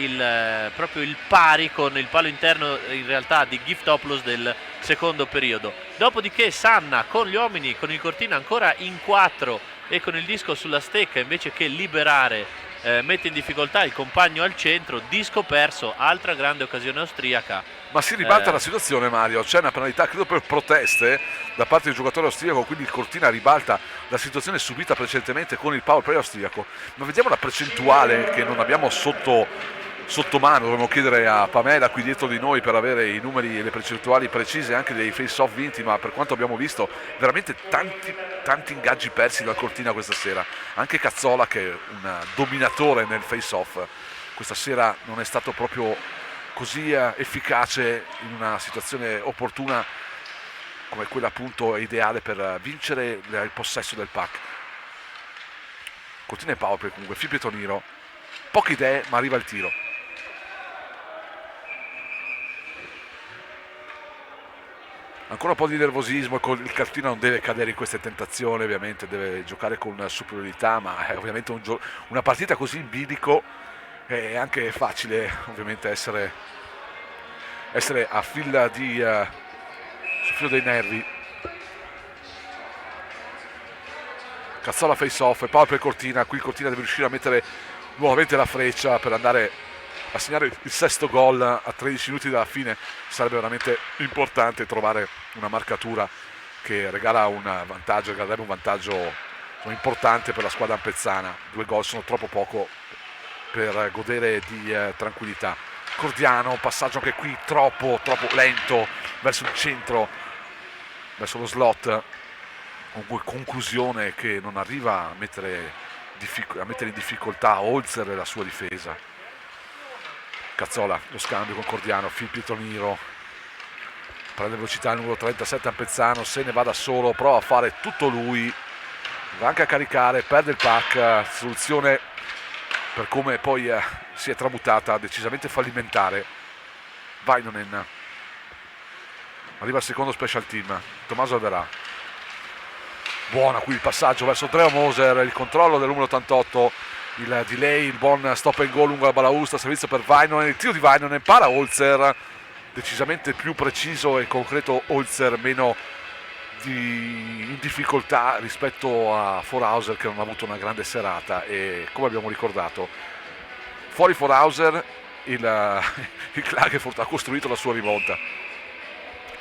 proprio il pari con il palo interno in realtà di Giftopoulos del secondo periodo. Dopodiché Sanna con gli uomini, con il Cortina ancora in 4 e con il disco sulla stecca invece che liberare mette in difficoltà il compagno al centro, disco perso, altra grande occasione austriaca. Ma si ribalta la situazione, Mario, c'è una penalità credo per proteste da parte del giocatore austriaco, quindi il Cortina ribalta la situazione subita precedentemente con il power play austriaco. Ma vediamo la percentuale che non abbiamo sotto mano, dovremmo chiedere a Pamela qui dietro di noi per avere i numeri e le percentuali precise anche dei face-off vinti, ma per quanto abbiamo visto veramente tanti ingaggi persi dal Cortina questa sera. Anche Cazzola, che è un dominatore nel face-off, questa sera non è stato proprio così efficace in una situazione opportuna come quella appunto ideale per vincere il possesso del pack. Cortina e powerplay comunque, Filipe Toniro, poche idee ma arriva il tiro. Ancora un po' di nervosismo, il Cortina non deve cadere in queste tentazioni, ovviamente deve giocare con superiorità, ma è ovviamente una partita così in bilico è anche facile ovviamente essere a sul filo dei nervi. Cazzola face off e power per Cortina, qui Cortina deve riuscire a mettere nuovamente la freccia per andare a segnare il sesto gol a 13 minuti dalla fine. Sarebbe veramente importante trovare una marcatura che regalerebbe un vantaggio importante per la squadra ampezzana. 2 gol sono troppo poco per godere di tranquillità. Cordiano, passaggio anche qui troppo lento verso il centro, verso lo slot, con conclusione che non arriva a mettere in difficoltà Holzer e la sua difesa. Cazzola, lo scambio con Cordiano, Filipe Toniro, prende velocità il numero 37 ampezzano, se ne va da solo, prova a fare tutto lui, va anche a caricare, perde il pack, soluzione per come poi si è tramutata decisamente fallimentare. Vainonen, arriva il secondo special team, Tommaso Alverà, buona qui il passaggio verso Dreo Moser, il controllo del numero 88, il delay, il buon stop and go lungo la balaustra, servizio per Vainonen, il tiro di Vainonen, para Holzer, decisamente più preciso e concreto Holzer, meno in difficoltà rispetto a Forhauser, che non ha avuto una grande serata. E come abbiamo ricordato, fuori Forhauser il Klagenfurt ha costruito la sua rimonta.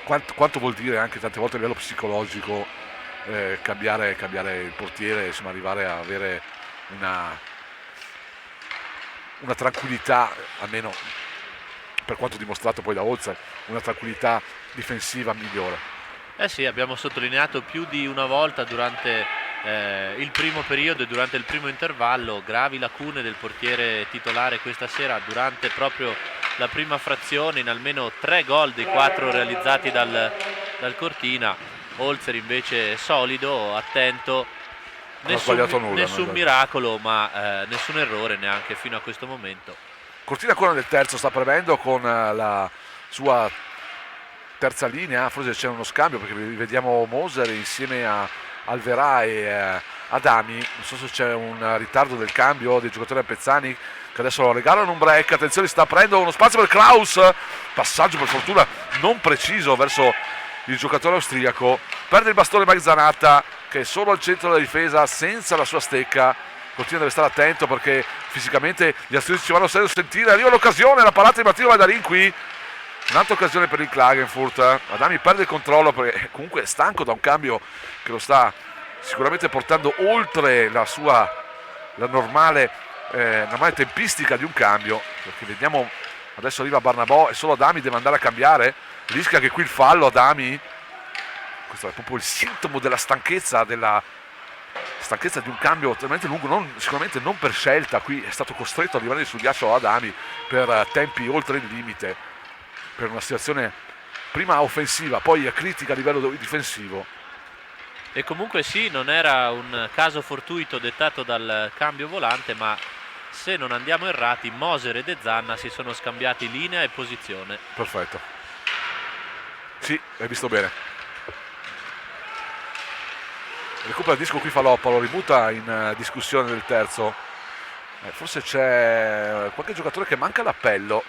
Quanto vuol dire anche tante volte a livello psicologico cambiare il portiere, insomma arrivare a avere una tranquillità, almeno per quanto dimostrato poi da Holzer, una tranquillità difensiva migliore. Eh sì, abbiamo sottolineato più di una volta durante il primo periodo e durante il primo intervallo gravi lacune del portiere titolare questa sera durante proprio la prima frazione, in almeno 3 gol dei 4 realizzati dal Cortina. Holzer invece è solido, attento, nessun miracolo, ma nessun errore neanche fino a questo momento. Cortina ancora nel terzo, sta premendo con la sua terza linea, forse c'è uno scambio perché vediamo Moser insieme a Alverà e Adami, non so se c'è un ritardo del cambio dei giocatori ampezzani che adesso lo regalano un break. Attenzione, sta aprendo uno spazio per Kraus, passaggio per fortuna non preciso verso il giocatore austriaco, perde il bastone Mike Zanatta che è solo al centro della difesa senza la sua stecca. Cortina deve stare attento perché fisicamente gli austriaci ci vanno a sentire. Arriva l'occasione, la parata di Matteo Vadarin qui, un'altra occasione per il Klagenfurt. Adami perde il controllo perché comunque è stanco da un cambio che lo sta sicuramente portando oltre la normale tempistica di un cambio, perché vediamo adesso arriva Barnabò e solo Adami deve andare a cambiare, rischia che qui il fallo Adami. Questo è proprio il sintomo della stanchezza di un cambio talmente lungo, sicuramente non per scelta. Qui è stato costretto a rimanere sul ghiaccio Adami per tempi oltre il limite, per una situazione prima offensiva poi critica a livello difensivo. E comunque sì, non era un caso fortuito dettato dal cambio volante, ma se non andiamo errati Moser e De Zanna si sono scambiati linea e posizione. Perfetto, sì, hai visto bene. Recupera il disco qui Faloppa, lo ributta in discussione del terzo. Forse c'è qualche giocatore che manca l'appello,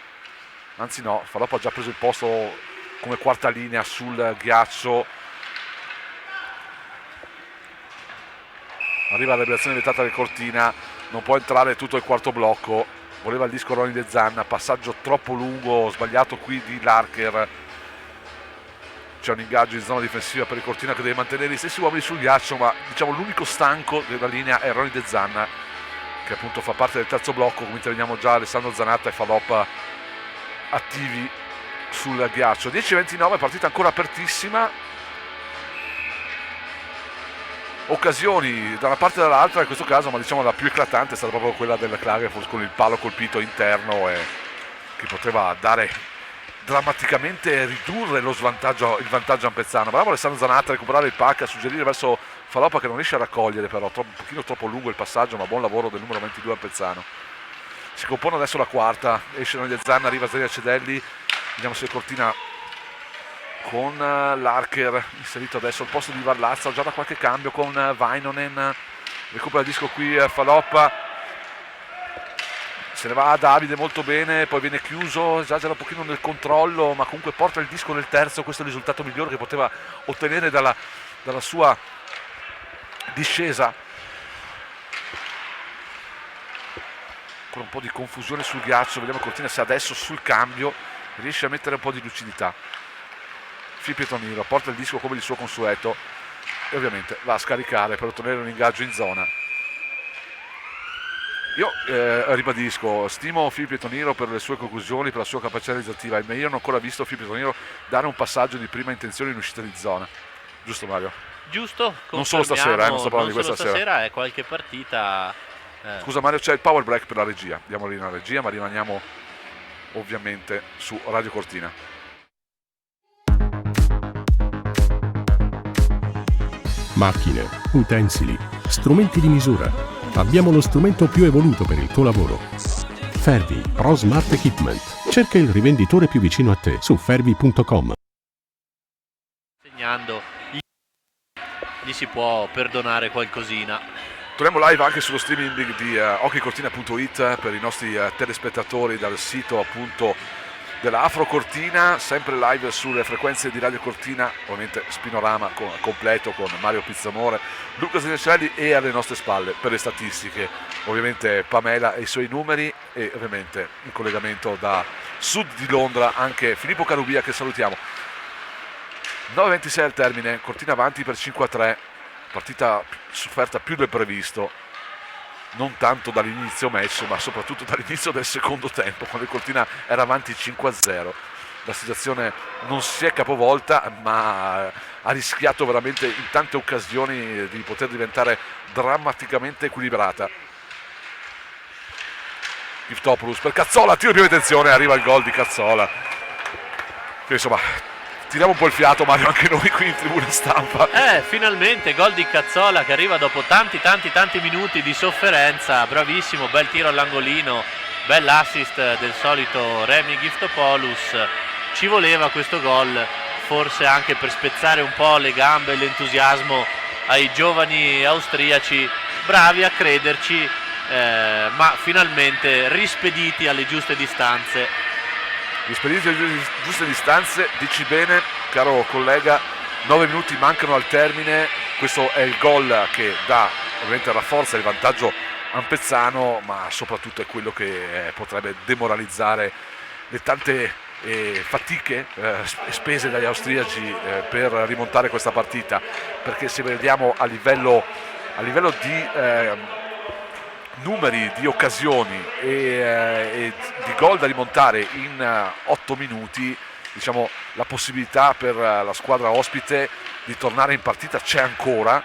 anzi no, Faloppa ha già preso il posto come quarta linea sul ghiaccio. Arriva la liberazione vietata del Cortina, non può entrare tutto il quarto blocco, voleva il disco Ronny De Zanna, passaggio troppo lungo, sbagliato qui di Larker, c'è un ingaggio in zona difensiva per il Cortina che deve mantenere gli stessi uomini sul ghiaccio, ma diciamo l'unico stanco della linea è Ronny De Zanna, che appunto fa parte del terzo blocco, come interveniamo già Alessandro Zanatta e Falop attivi sul ghiaccio. 10-29, partita ancora apertissima, occasioni da una parte e dall'altra in questo caso, ma diciamo la più eclatante è stata proprio quella del Klagenfurt con il palo colpito interno e che poteva dare drammaticamente, ridurre il vantaggio ampezzano. Bravo Alessandro Zanatta a recuperare il pack, a suggerire verso Faloppa che non riesce a raccogliere, però un pochino troppo lungo il passaggio, ma buon lavoro del numero 22 ampezzano. Si compone adesso la quarta, esce Ronny Zanna, arriva Zeria Cedelli, vediamo se Cortina con Larker inserito adesso al posto di Varlazza, già da qualche cambio con Vainonen, recupera il disco qui Faloppa, se ne va a Davide molto bene, poi viene chiuso, esagera un pochino nel controllo, ma comunque porta il disco nel terzo, questo è il risultato migliore che poteva ottenere dalla sua discesa. Con un po' di confusione sul ghiaccio, vediamo Cortina se adesso sul cambio riesce a mettere un po' di lucidità. Filippo Tonino porta il disco come il suo consueto e ovviamente va a scaricare per ottenere un ingaggio in zona. Io ribadisco, stimo Filippo Tonino per le sue conclusioni, per la sua capacità realizzativa, ma io non ho ancora visto Filippo Tonino dare un passaggio di prima intenzione in uscita di zona. Giusto Mario? Giusto, non solo stasera, non sto parlando di questa sera. Stasera è qualche partita. Scusa Mario, c'è il power break per la regia, diamo lì una regia, ma rimaniamo ovviamente su Radio Cortina. Macchine, utensili, strumenti di misura. Abbiamo lo strumento più evoluto per il tuo lavoro. Fervi Pro Smart Equipment. Cerca il rivenditore più vicino a te su fervi.com. Segnando, gli si può perdonare qualcosina. Torniamo live anche sullo streaming di hockeycortina.it per i nostri telespettatori dal sito appunto della Afro Cortina, sempre live sulle frequenze di Radio Cortina, ovviamente Spinorama completo con Mario Pizzamore, Luca Zinicelli e alle nostre spalle per le statistiche ovviamente Pamela e i suoi numeri e ovviamente in collegamento da sud di Londra anche Filippo Carubia che salutiamo. 9:26 al termine, Cortina avanti per 5-3, partita sofferta più del previsto, non tanto dall'inizio match ma soprattutto dall'inizio del secondo tempo quando il Cortina era avanti 5-0. La situazione non si è capovolta ma ha rischiato veramente in tante occasioni di poter diventare drammaticamente equilibrata. Giftopoulos per Cazzola, tiro di più attenzione, arriva il gol di Cazzola che insomma tiriamo un po' il fiato Mario anche noi qui in tribuna stampa. Finalmente gol di Cazzola che arriva dopo tanti minuti di sofferenza, bravissimo, bel tiro all'angolino, bell'assist del solito Remy Giftopoulos, ci voleva questo gol forse anche per spezzare un po' le gambe e l'entusiasmo ai giovani austriaci, bravi a crederci ma finalmente rispediti alle giuste distanze. Rispediti alle giuste distanze, dici bene caro collega, 9 minuti mancano al termine, questo è il gol che dà, ovviamente rafforza il vantaggio ampezzano, ma soprattutto è quello che potrebbe demoralizzare le tante fatiche spese dagli austriaci per rimontare questa partita, perché se vediamo a livello di numeri di occasioni e di gol da rimontare in 8 minuti, diciamo la possibilità per la squadra ospite di tornare in partita c'è ancora,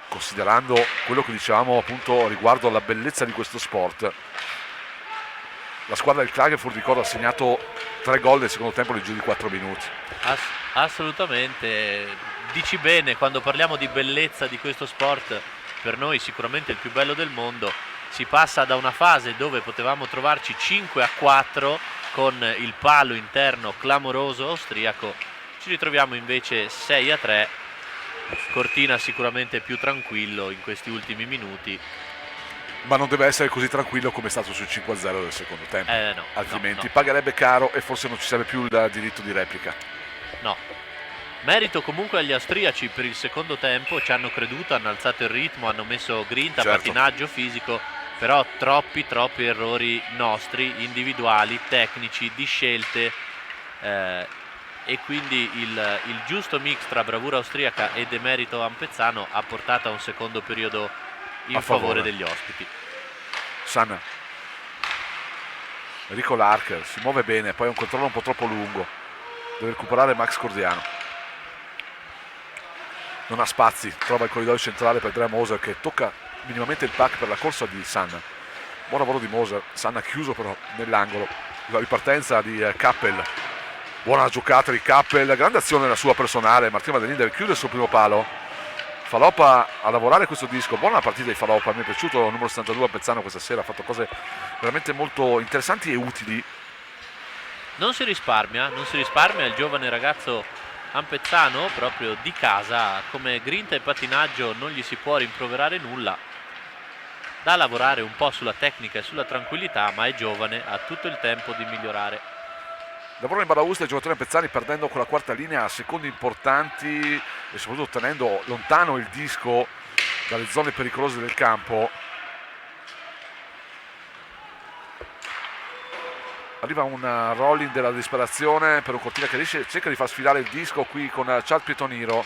considerando quello che dicevamo appunto riguardo alla bellezza di questo sport. La squadra del Klagenfurt, ricordo, ha segnato 3 gol nel secondo tempo nel giro di 4 minuti. Assolutamente, dici bene, quando parliamo di bellezza di questo sport, per noi sicuramente il più bello del mondo, si passa da una fase dove potevamo trovarci 5-4 con il palo interno clamoroso austriaco, ci ritroviamo invece 6-3, Cortina sicuramente più tranquillo in questi ultimi minuti. Ma non deve essere così tranquillo come è stato sul 5-0 del secondo tempo, no, altrimenti no. Pagherebbe caro e forse non ci sarebbe più il diritto di replica. No, merito comunque agli austriaci per il secondo tempo, ci hanno creduto, hanno alzato il ritmo, hanno messo grinta, certo, pattinaggio fisico, però troppi errori nostri, individuali, tecnici, di scelte, e quindi il giusto mix tra bravura austriaca e demerito ampezzano ha portato a un secondo periodo in favore degli ospiti. Sanna, Enrico Larcher si muove bene, poi è un controllo un po' troppo lungo, deve recuperare Max Cordiano, non ha spazi, trova il corridoio centrale per Andrea Moser che tocca minimamente il pack per la corsa di Sanna. Buon lavoro di Moser, Sanna chiuso però nell'angolo, la ripartenza di Kappel, buona giocata di Kappel, grande azione nella sua personale, Martino Madelin deve chiudere il suo primo palo. Falopa a lavorare questo disco, buona partita di Falopa, mi è piaciuto il numero 72 a Pezzano questa sera, ha fatto cose veramente molto interessanti e utili. Non si risparmia il giovane ragazzo ampezzano proprio di casa, come grinta e pattinaggio non gli si può rimproverare nulla, da lavorare un po' sulla tecnica e sulla tranquillità, ma è giovane, ha tutto il tempo di migliorare. Lavoro in balaustra i giocatori ampezzani perdendo con la quarta linea a secondi importanti e soprattutto tenendo lontano il disco dalle zone pericolose del campo. Arriva un rolling della disperazione per un Cortina che cerca di far sfilare il disco qui con Chad Pietoniro.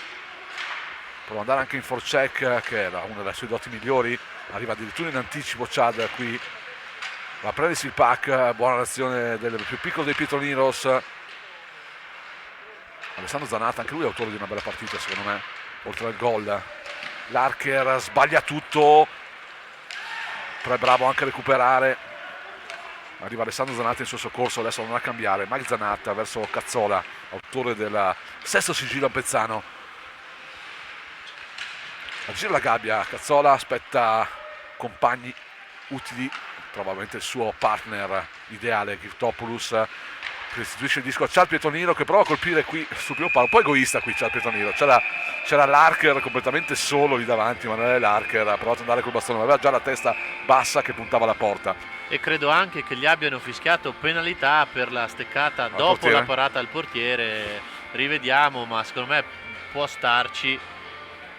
Prova ad andare anche in forecheck, che era una delle sue doti migliori. Arriva addirittura in anticipo Chad qui. Va a prendersi il pack, buona reazione del più piccolo dei Pietroniros. Alessandro Zanatta, anche lui è autore di una bella partita secondo me, oltre al gol. Larcher sbaglia tutto, però è bravo anche a recuperare. Arriva Alessandro Zanatta in suo soccorso, adesso non a cambiare. Mike Zanatta verso Cazzola, autore del sesto sigillo ampezzano. Aggira la gabbia, Cazzola aspetta compagni utili, probabilmente il suo partner ideale Giftopoulos, che restituisce il disco a Chad Pietoniro che prova a colpire qui sul primo palo, un po' egoista qui Chad Pietoniro, c'era Larcher completamente solo lì davanti, ma non è Larcher, ha provato ad andare col bastone, ma aveva già la testa bassa che puntava alla porta. E credo anche che gli abbiano fischiato penalità per la steccata dopo portiere? la parata al portiere, rivediamo, ma secondo me può starci,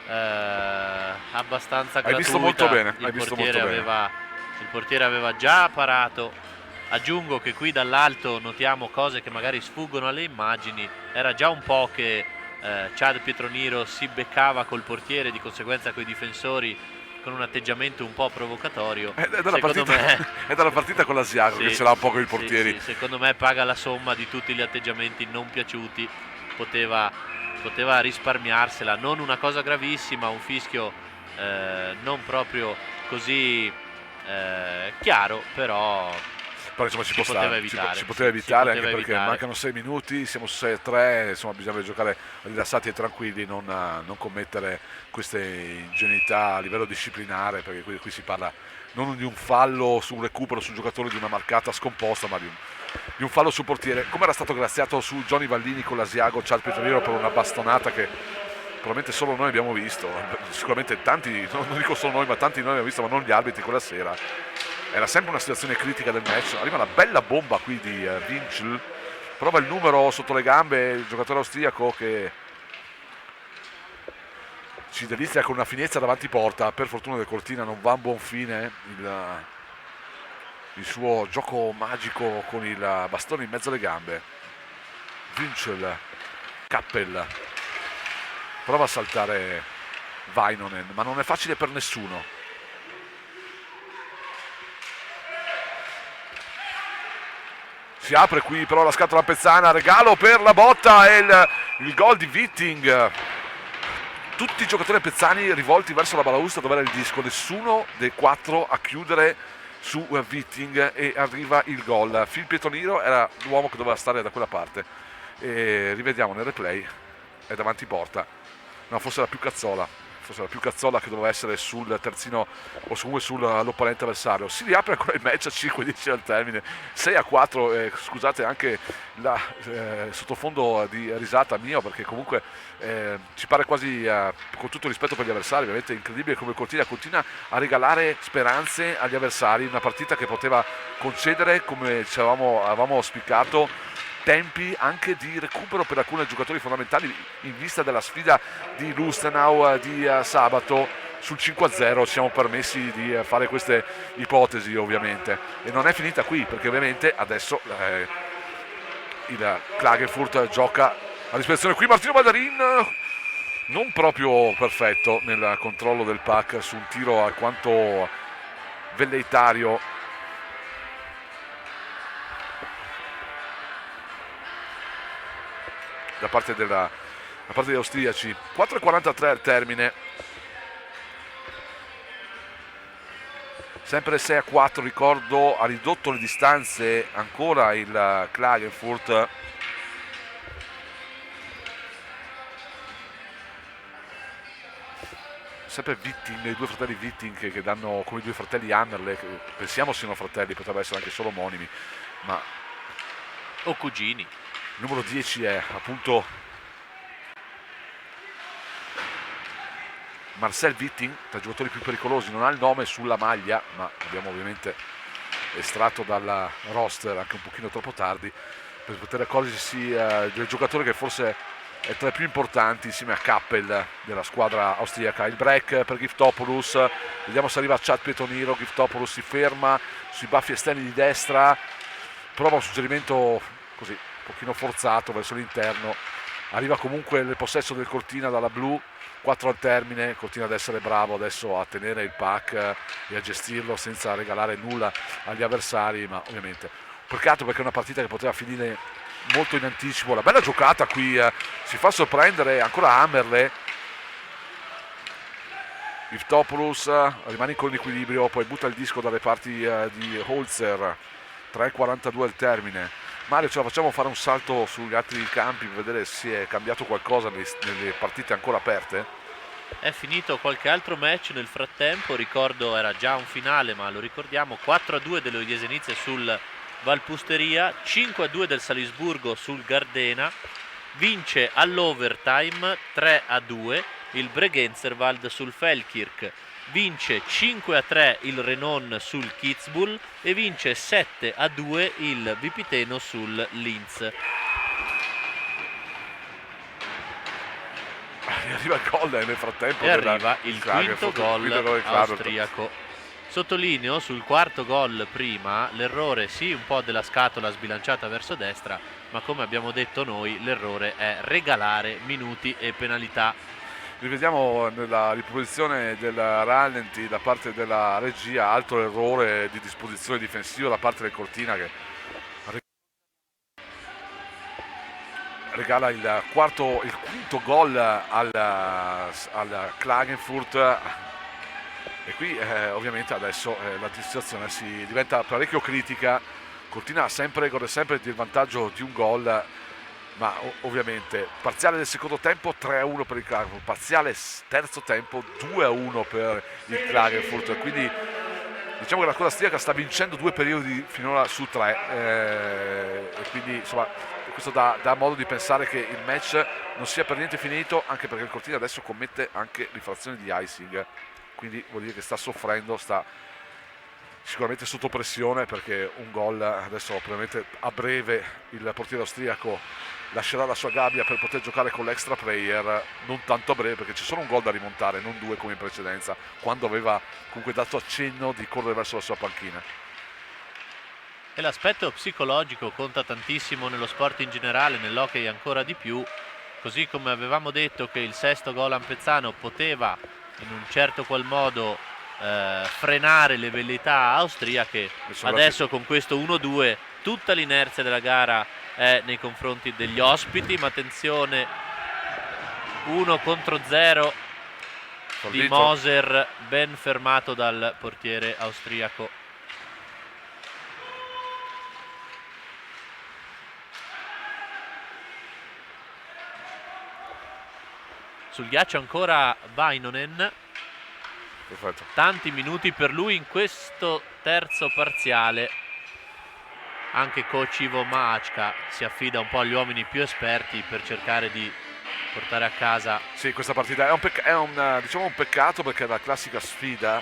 abbastanza gratuita. Hai visto molto bene, Il portiere aveva già parato. Aggiungo che qui dall'alto notiamo cose che magari sfuggono alle immagini. Era già un po' che Chad Pietroniro si beccava col portiere, di conseguenza coi difensori, con un atteggiamento un po' provocatorio. È dalla partita con l'Asiago che ce l'ha un po' con i portieri. Sì, secondo me paga la somma di tutti gli atteggiamenti non piaciuti. Poteva risparmiarsela, non una cosa gravissima, un fischio non proprio così chiaro, però insomma si poteva evitare anche perché mancano 6 minuti, siamo su 6-3, insomma bisogna giocare rilassati e tranquilli, non commettere queste ingenuità a livello disciplinare, perché qui si parla non di un fallo su un recupero sul giocatore di una marcata scomposta, ma di un fallo sul portiere. Come era stato graziato su Johnny Vallini con l'Asiago Chad Pietoniro per una bastonata che probabilmente solo noi abbiamo visto, sicuramente tanti, non dico solo noi, ma tanti noi abbiamo visto, ma non gli arbitri quella sera. Era sempre una situazione critica del match. Arriva una bella bomba qui di Winchell, prova il numero sotto le gambe il giocatore austriaco che ci delizia con una finestra davanti porta. Per fortuna del Cortina non va a buon fine il suo gioco magico con il bastone in mezzo alle gambe. Winchell, Kappel prova a saltare Vainonen, ma non è facile per nessuno. Si apre qui però la scatola pezzana, regalo per la botta e il gol di Witting. Tutti i giocatori pezzani rivolti verso la balaustra dove era il disco, nessuno dei 4 a chiudere su Witting, e arriva il gol. Phil Pietoniro era l'uomo che doveva stare da quella parte, e rivediamo nel replay, è davanti porta, no, forse era più Cazzola che doveva essere sul terzino o comunque sull'opponente avversario. Si riapre ancora il match a 5-10 al termine, 6-4, scusate anche la sottofondo di risata mio, perché comunque ci pare quasi, con tutto rispetto per gli avversari, ovviamente incredibile come Cortina continua a regalare speranze agli avversari, una partita che poteva concedere, come avevamo auspicato, tempi anche di recupero per alcuni giocatori fondamentali in vista della sfida di Lustenau di sabato. sul 5-0 ci siamo permessi di fare queste ipotesi ovviamente, e non è finita qui perché ovviamente adesso il Klagenfurt gioca a disposizione. Qui Martino Baldarin non proprio perfetto nel controllo del puck su un tiro alquanto velleitario da parte degli austriaci. 4:43 al termine, sempre 6-4, ricordo, ha ridotto le distanze ancora il Klagenfurt. Sempre Witting, i due fratelli Witting che danno come i due fratelli Hammerle, che pensiamo siano fratelli, potrebbero essere anche solo omonimi, ma O cugini. il numero 10 è appunto Marcel Witting, tra i giocatori più pericolosi. Non ha il nome sulla maglia, ma abbiamo ovviamente estratto dal roster anche un pochino troppo tardi per poter accorgersi del giocatore che forse è tra i più importanti insieme a Kappel della squadra austriaca. Il break per Giftopoulos, vediamo se arriva a Chad Pietoniro. Giftopoulos si ferma sui baffi esterni di destra, prova un suggerimento così un pochino forzato verso l'interno, arriva comunque nel possesso del Cortina dalla blu. 4 al termine, Cortina ad essere bravo adesso a tenere il puck e a gestirlo senza regalare nulla agli avversari, ma ovviamente peccato perché è una partita che poteva finire molto in anticipo. La bella giocata qui, si fa sorprendere ancora Hammerle. Giftopoulos rimane con l'equilibrio, poi butta il disco dalle parti di Holzer. 3:42 al termine. Mario, ce la facciamo fare un salto sugli altri campi per vedere se è cambiato qualcosa nelle partite ancora aperte? È finito qualche altro match nel frattempo, ricordo era già un finale ma lo ricordiamo, 4-2 dello Jesenice sul Valpusteria, 5-2 del Salisburgo sul Gardena, vince all'overtime 3-2 il Bregenzerwald sul Feldkirch, vince 5-3 il Renon sul Kitzbühel e vince 7-2 il Vipiteno sul Linz. Arriva il gol nel frattempo E arriva il quinto gol Klagenfurt. austriaco. Sottolineo sul quarto gol prima l'errore sì un po' della scatola sbilanciata verso destra, ma come abbiamo detto noi l'errore è regalare minuti e penalità. Rivediamo nella riproposizione del rallenti da parte della regia, altro errore di disposizione difensiva da parte del Cortina che regala il quinto gol al Klagenfurt. E qui ovviamente adesso la situazione si diventa parecchio critica. Cortina gode sempre del vantaggio di un gol, ma ovviamente parziale del secondo tempo 3-1 per il Klagenfurt, parziale terzo tempo 2-1 per il Klagenfurt, quindi diciamo che la squadra austriaca sta vincendo 2 periodi finora su 3, e quindi insomma questo dà modo di pensare che il match non sia per niente finito, anche perché il Cortina adesso commette anche l'infrazione di icing, quindi vuol dire che sta soffrendo, sta sicuramente sotto pressione, perché un gol adesso probabilmente a breve il portiere austriaco lascerà la sua gabbia per poter giocare con l'extra player, non tanto a breve perché c'è solo un gol da rimontare, non 2 come in precedenza, quando aveva comunque dato accenno di correre verso la sua panchina. E l'aspetto psicologico conta tantissimo nello sport in generale, nell'hockey ancora di più, così come avevamo detto che il sesto gol ampezzano poteva in un certo qual modo frenare le velleità austriache, adesso con questo 1-2 tutta l'inerzia della gara è nei confronti degli ospiti, ma attenzione, 1 contro 0 di Moser, ben fermato dal portiere austriaco. Sul ghiaccio ancora Vainonen. Perfetto. Tanti minuti per lui in questo terzo parziale. Anche coach Ivo Maachka si affida un po' agli uomini più esperti per cercare di portare a casa. Sì, questa partita è un diciamo un peccato, perché è la classica sfida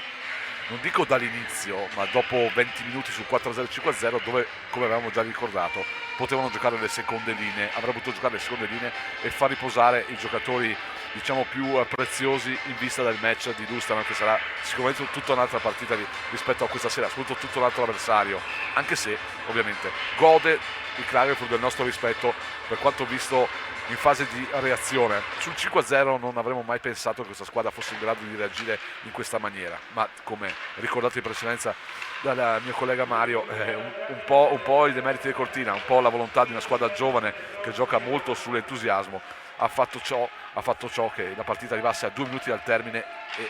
non dico dall'inizio, ma dopo 20 minuti sul 4-0 5-0, dove, come avevamo già ricordato, potevano giocare le seconde linee, avrebbero potuto giocare le seconde linee e far riposare i giocatori, diciamo, più preziosi in vista del match di Lustenau, che sarà sicuramente tutta un'altra partita rispetto a questa sera, soprattutto tutto un altro avversario, anche se ovviamente gode il Klagenfurt del nostro rispetto per quanto visto in fase di reazione. Sul 5-0 non avremmo mai pensato che questa squadra fosse in grado di reagire in questa maniera, ma come ricordato in precedenza dal mio collega Mario, un po' i demeriti di Cortina, un po' la volontà di una squadra giovane che gioca molto sull'entusiasmo ha fatto ciò che la partita arrivasse a 2 minuti dal termine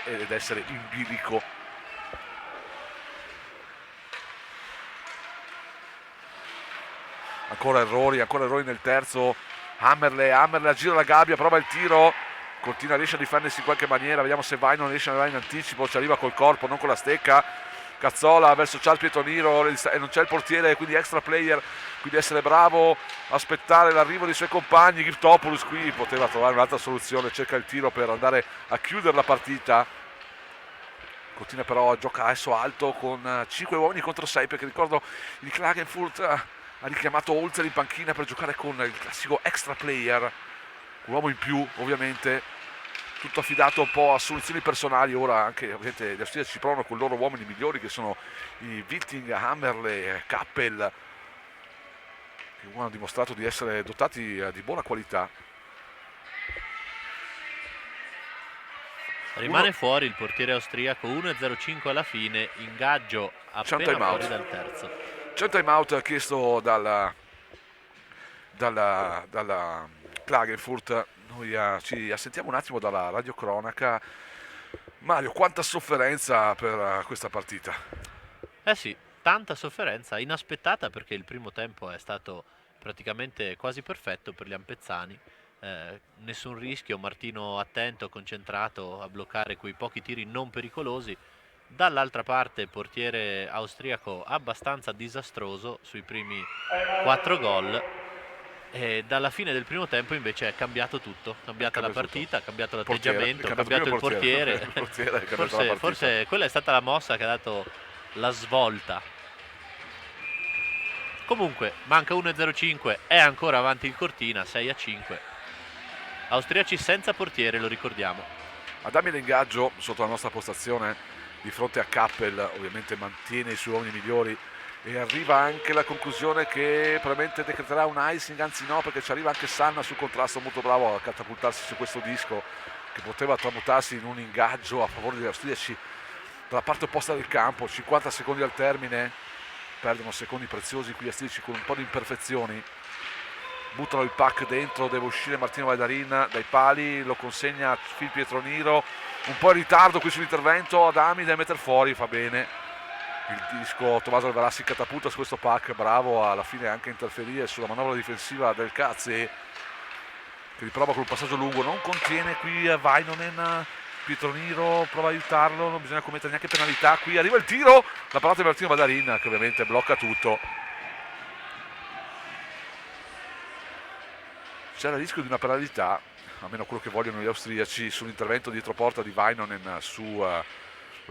ed essere in bilico. Ancora errori nel terzo. Hammerle aggira la gabbia, prova il tiro, Cortina riesce a difendersi in qualche maniera, vediamo se vai non riesce ad andare in anticipo, ci arriva col corpo, non con la stecca. Cazzola verso Charles Pietoniro e non c'è il portiere, quindi extra player, quindi essere bravo, aspettare l'arrivo dei suoi compagni. Giftopoulos qui poteva trovare un'altra soluzione, cerca il tiro per andare a chiudere la partita. Cortina però gioca adesso alto con 5 uomini contro 6, perché ricordo il Klagenfurt ha richiamato Holzer in panchina per giocare con il classico extra player, un uomo in più ovviamente, tutto affidato un po' a soluzioni personali. Ora anche ovviamente gli austriaci provano con i loro uomini migliori, che sono i Witting, Hammerle, Kappel, che hanno dimostrato di essere dotati di buona qualità. Rimane fuori il portiere austriaco, 1-0-5 alla fine, ingaggio appena fuori dal terzo. C'è un time out chiesto dalla Klagenfurt. Noi ci assentiamo un attimo dalla radiocronaca. Mario, quanta sofferenza per questa partita? Eh sì, tanta sofferenza, inaspettata, perché il primo tempo è stato praticamente quasi perfetto per gli ampezzani. Nessun rischio, Martino attento, concentrato a bloccare quei pochi tiri non pericolosi. Dall'altra parte portiere austriaco abbastanza disastroso sui primi 4 gol, e dalla fine del primo tempo invece è cambiato tutto, cambiata la partita, cambiato l'atteggiamento, cambiato il portiere. Forse quella è stata la mossa che ha dato la svolta. Comunque manca 1-0-5, è ancora avanti il Cortina, 6-5. Austriaci senza portiere, lo ricordiamo. Adami l'ingaggio sotto la nostra postazione di fronte a Kappel, ovviamente mantiene i suoi uomini migliori e arriva anche la conclusione che probabilmente decreterà un icing, anzi no, perché ci arriva anche Sanna sul contrasto, molto bravo a catapultarsi su questo disco che poteva tramutarsi in un ingaggio a favore degli austriaci dalla parte opposta del campo. 50 secondi al termine, perdono secondi preziosi qui gli austriaci con un po' di imperfezioni. Buttano il pack dentro, deve uscire Martino Valdarin dai pali, lo consegna a Phil Pietroniro, un po' in ritardo qui sull'intervento, Adami deve mettere fuori, fa bene il disco. Tommaso Alvarassi catapulta su questo pack, bravo alla fine anche a interferire sulla manovra difensiva del Cazzi, che riprova col passaggio lungo, non contiene qui Vainonen. Pietroniro prova a aiutarlo, non bisogna commettere neanche penalità, qui arriva il tiro, la parata di Martino Valdarin che ovviamente blocca tutto. C'era il rischio di una penalità, almeno quello che vogliono gli austriaci, sull'intervento dietro porta di Vainonen lo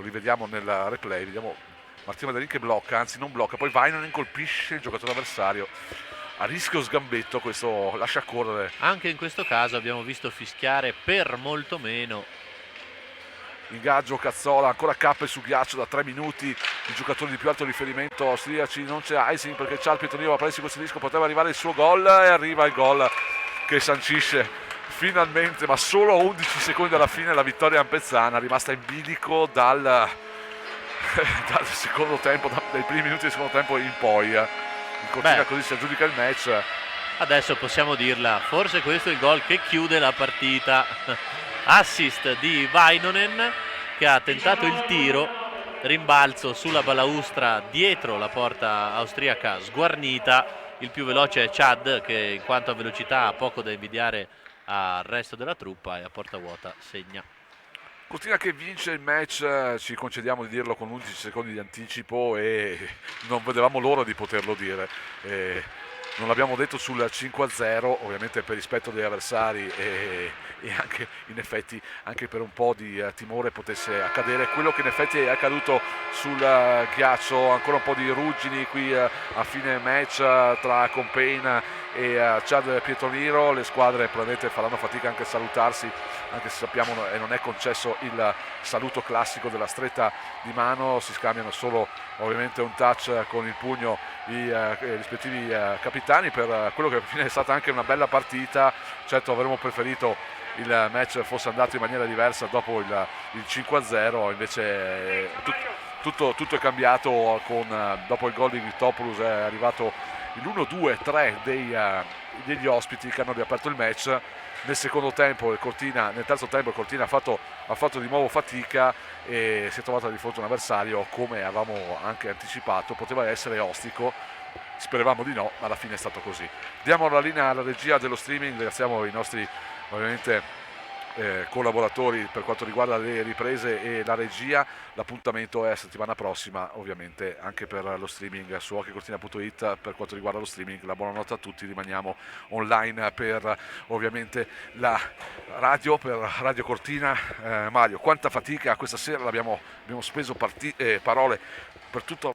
rivediamo nel replay, vediamo Martino Valdarin che blocca, anzi non blocca, poi Vainonen colpisce il giocatore avversario a rischio sgambetto, questo lascia correre. Anche in questo caso abbiamo visto fischiare per molto meno. Ingaggio Cazzola, ancora Kappel sul ghiaccio da 3 minuti, i giocatori di più alto riferimento austriaci, non c'è Icing perché Charles Pietoniro a prendersi questo disco, poteva arrivare il suo gol e arriva il gol che sancisce finalmente, ma solo a 11 secondi alla fine, la vittoria ampezzana, rimasta in bilico dal secondo tempo, dai primi minuti del secondo tempo in poi. Il Cortina così si aggiudica il match. Adesso possiamo dirla, forse questo è il gol che chiude la partita. Assist di Vainonen che ha tentato il tiro, rimbalzo sulla balaustra dietro la porta austriaca sguarnita. Il più veloce è Chad, che in quanto a velocità ha poco da invidiare al resto della truppa, e a porta vuota segna. Cortina che vince il match, ci concediamo di dirlo con 11 secondi di anticipo e non vedevamo l'ora di poterlo dire. non l'abbiamo detto sul 5-0, ovviamente per rispetto degli avversari e anche in effetti anche per un po' di timore potesse accadere quello che in effetti è accaduto sul ghiaccio, ancora un po' di ruggini qui a fine match tra Compain e Chad Pietroniro. Le squadre probabilmente faranno fatica anche a salutarsi, anche se sappiamo e non è concesso il saluto classico della stretta di mano, si scambiano solo ovviamente un touch con il pugno i rispettivi capitani per quello che alla fine è stata anche una bella partita. Certo avremmo preferito il match fosse andato in maniera diversa dopo il 5-0, invece tutto è cambiato dopo il gol di Vitopoulos è arrivato l'1-2-3 degli ospiti che hanno riaperto il match. Nel terzo tempo il Cortina ha fatto di nuovo fatica e si è trovato di fronte a un avversario, come avevamo anche anticipato, poteva essere ostico. Speravamo di no, ma alla fine è stato così. Diamo la linea alla regia dello streaming, ringraziamo i nostri ovviamente collaboratori per quanto riguarda le riprese e la regia. L'appuntamento è settimana prossima, ovviamente anche per lo streaming su hockeycortina.it. Per quanto riguarda lo streaming, la buonanotte a tutti, rimaniamo online per ovviamente la radio, per Radio Cortina. Mario, quanta fatica questa sera, abbiamo speso parole per tutto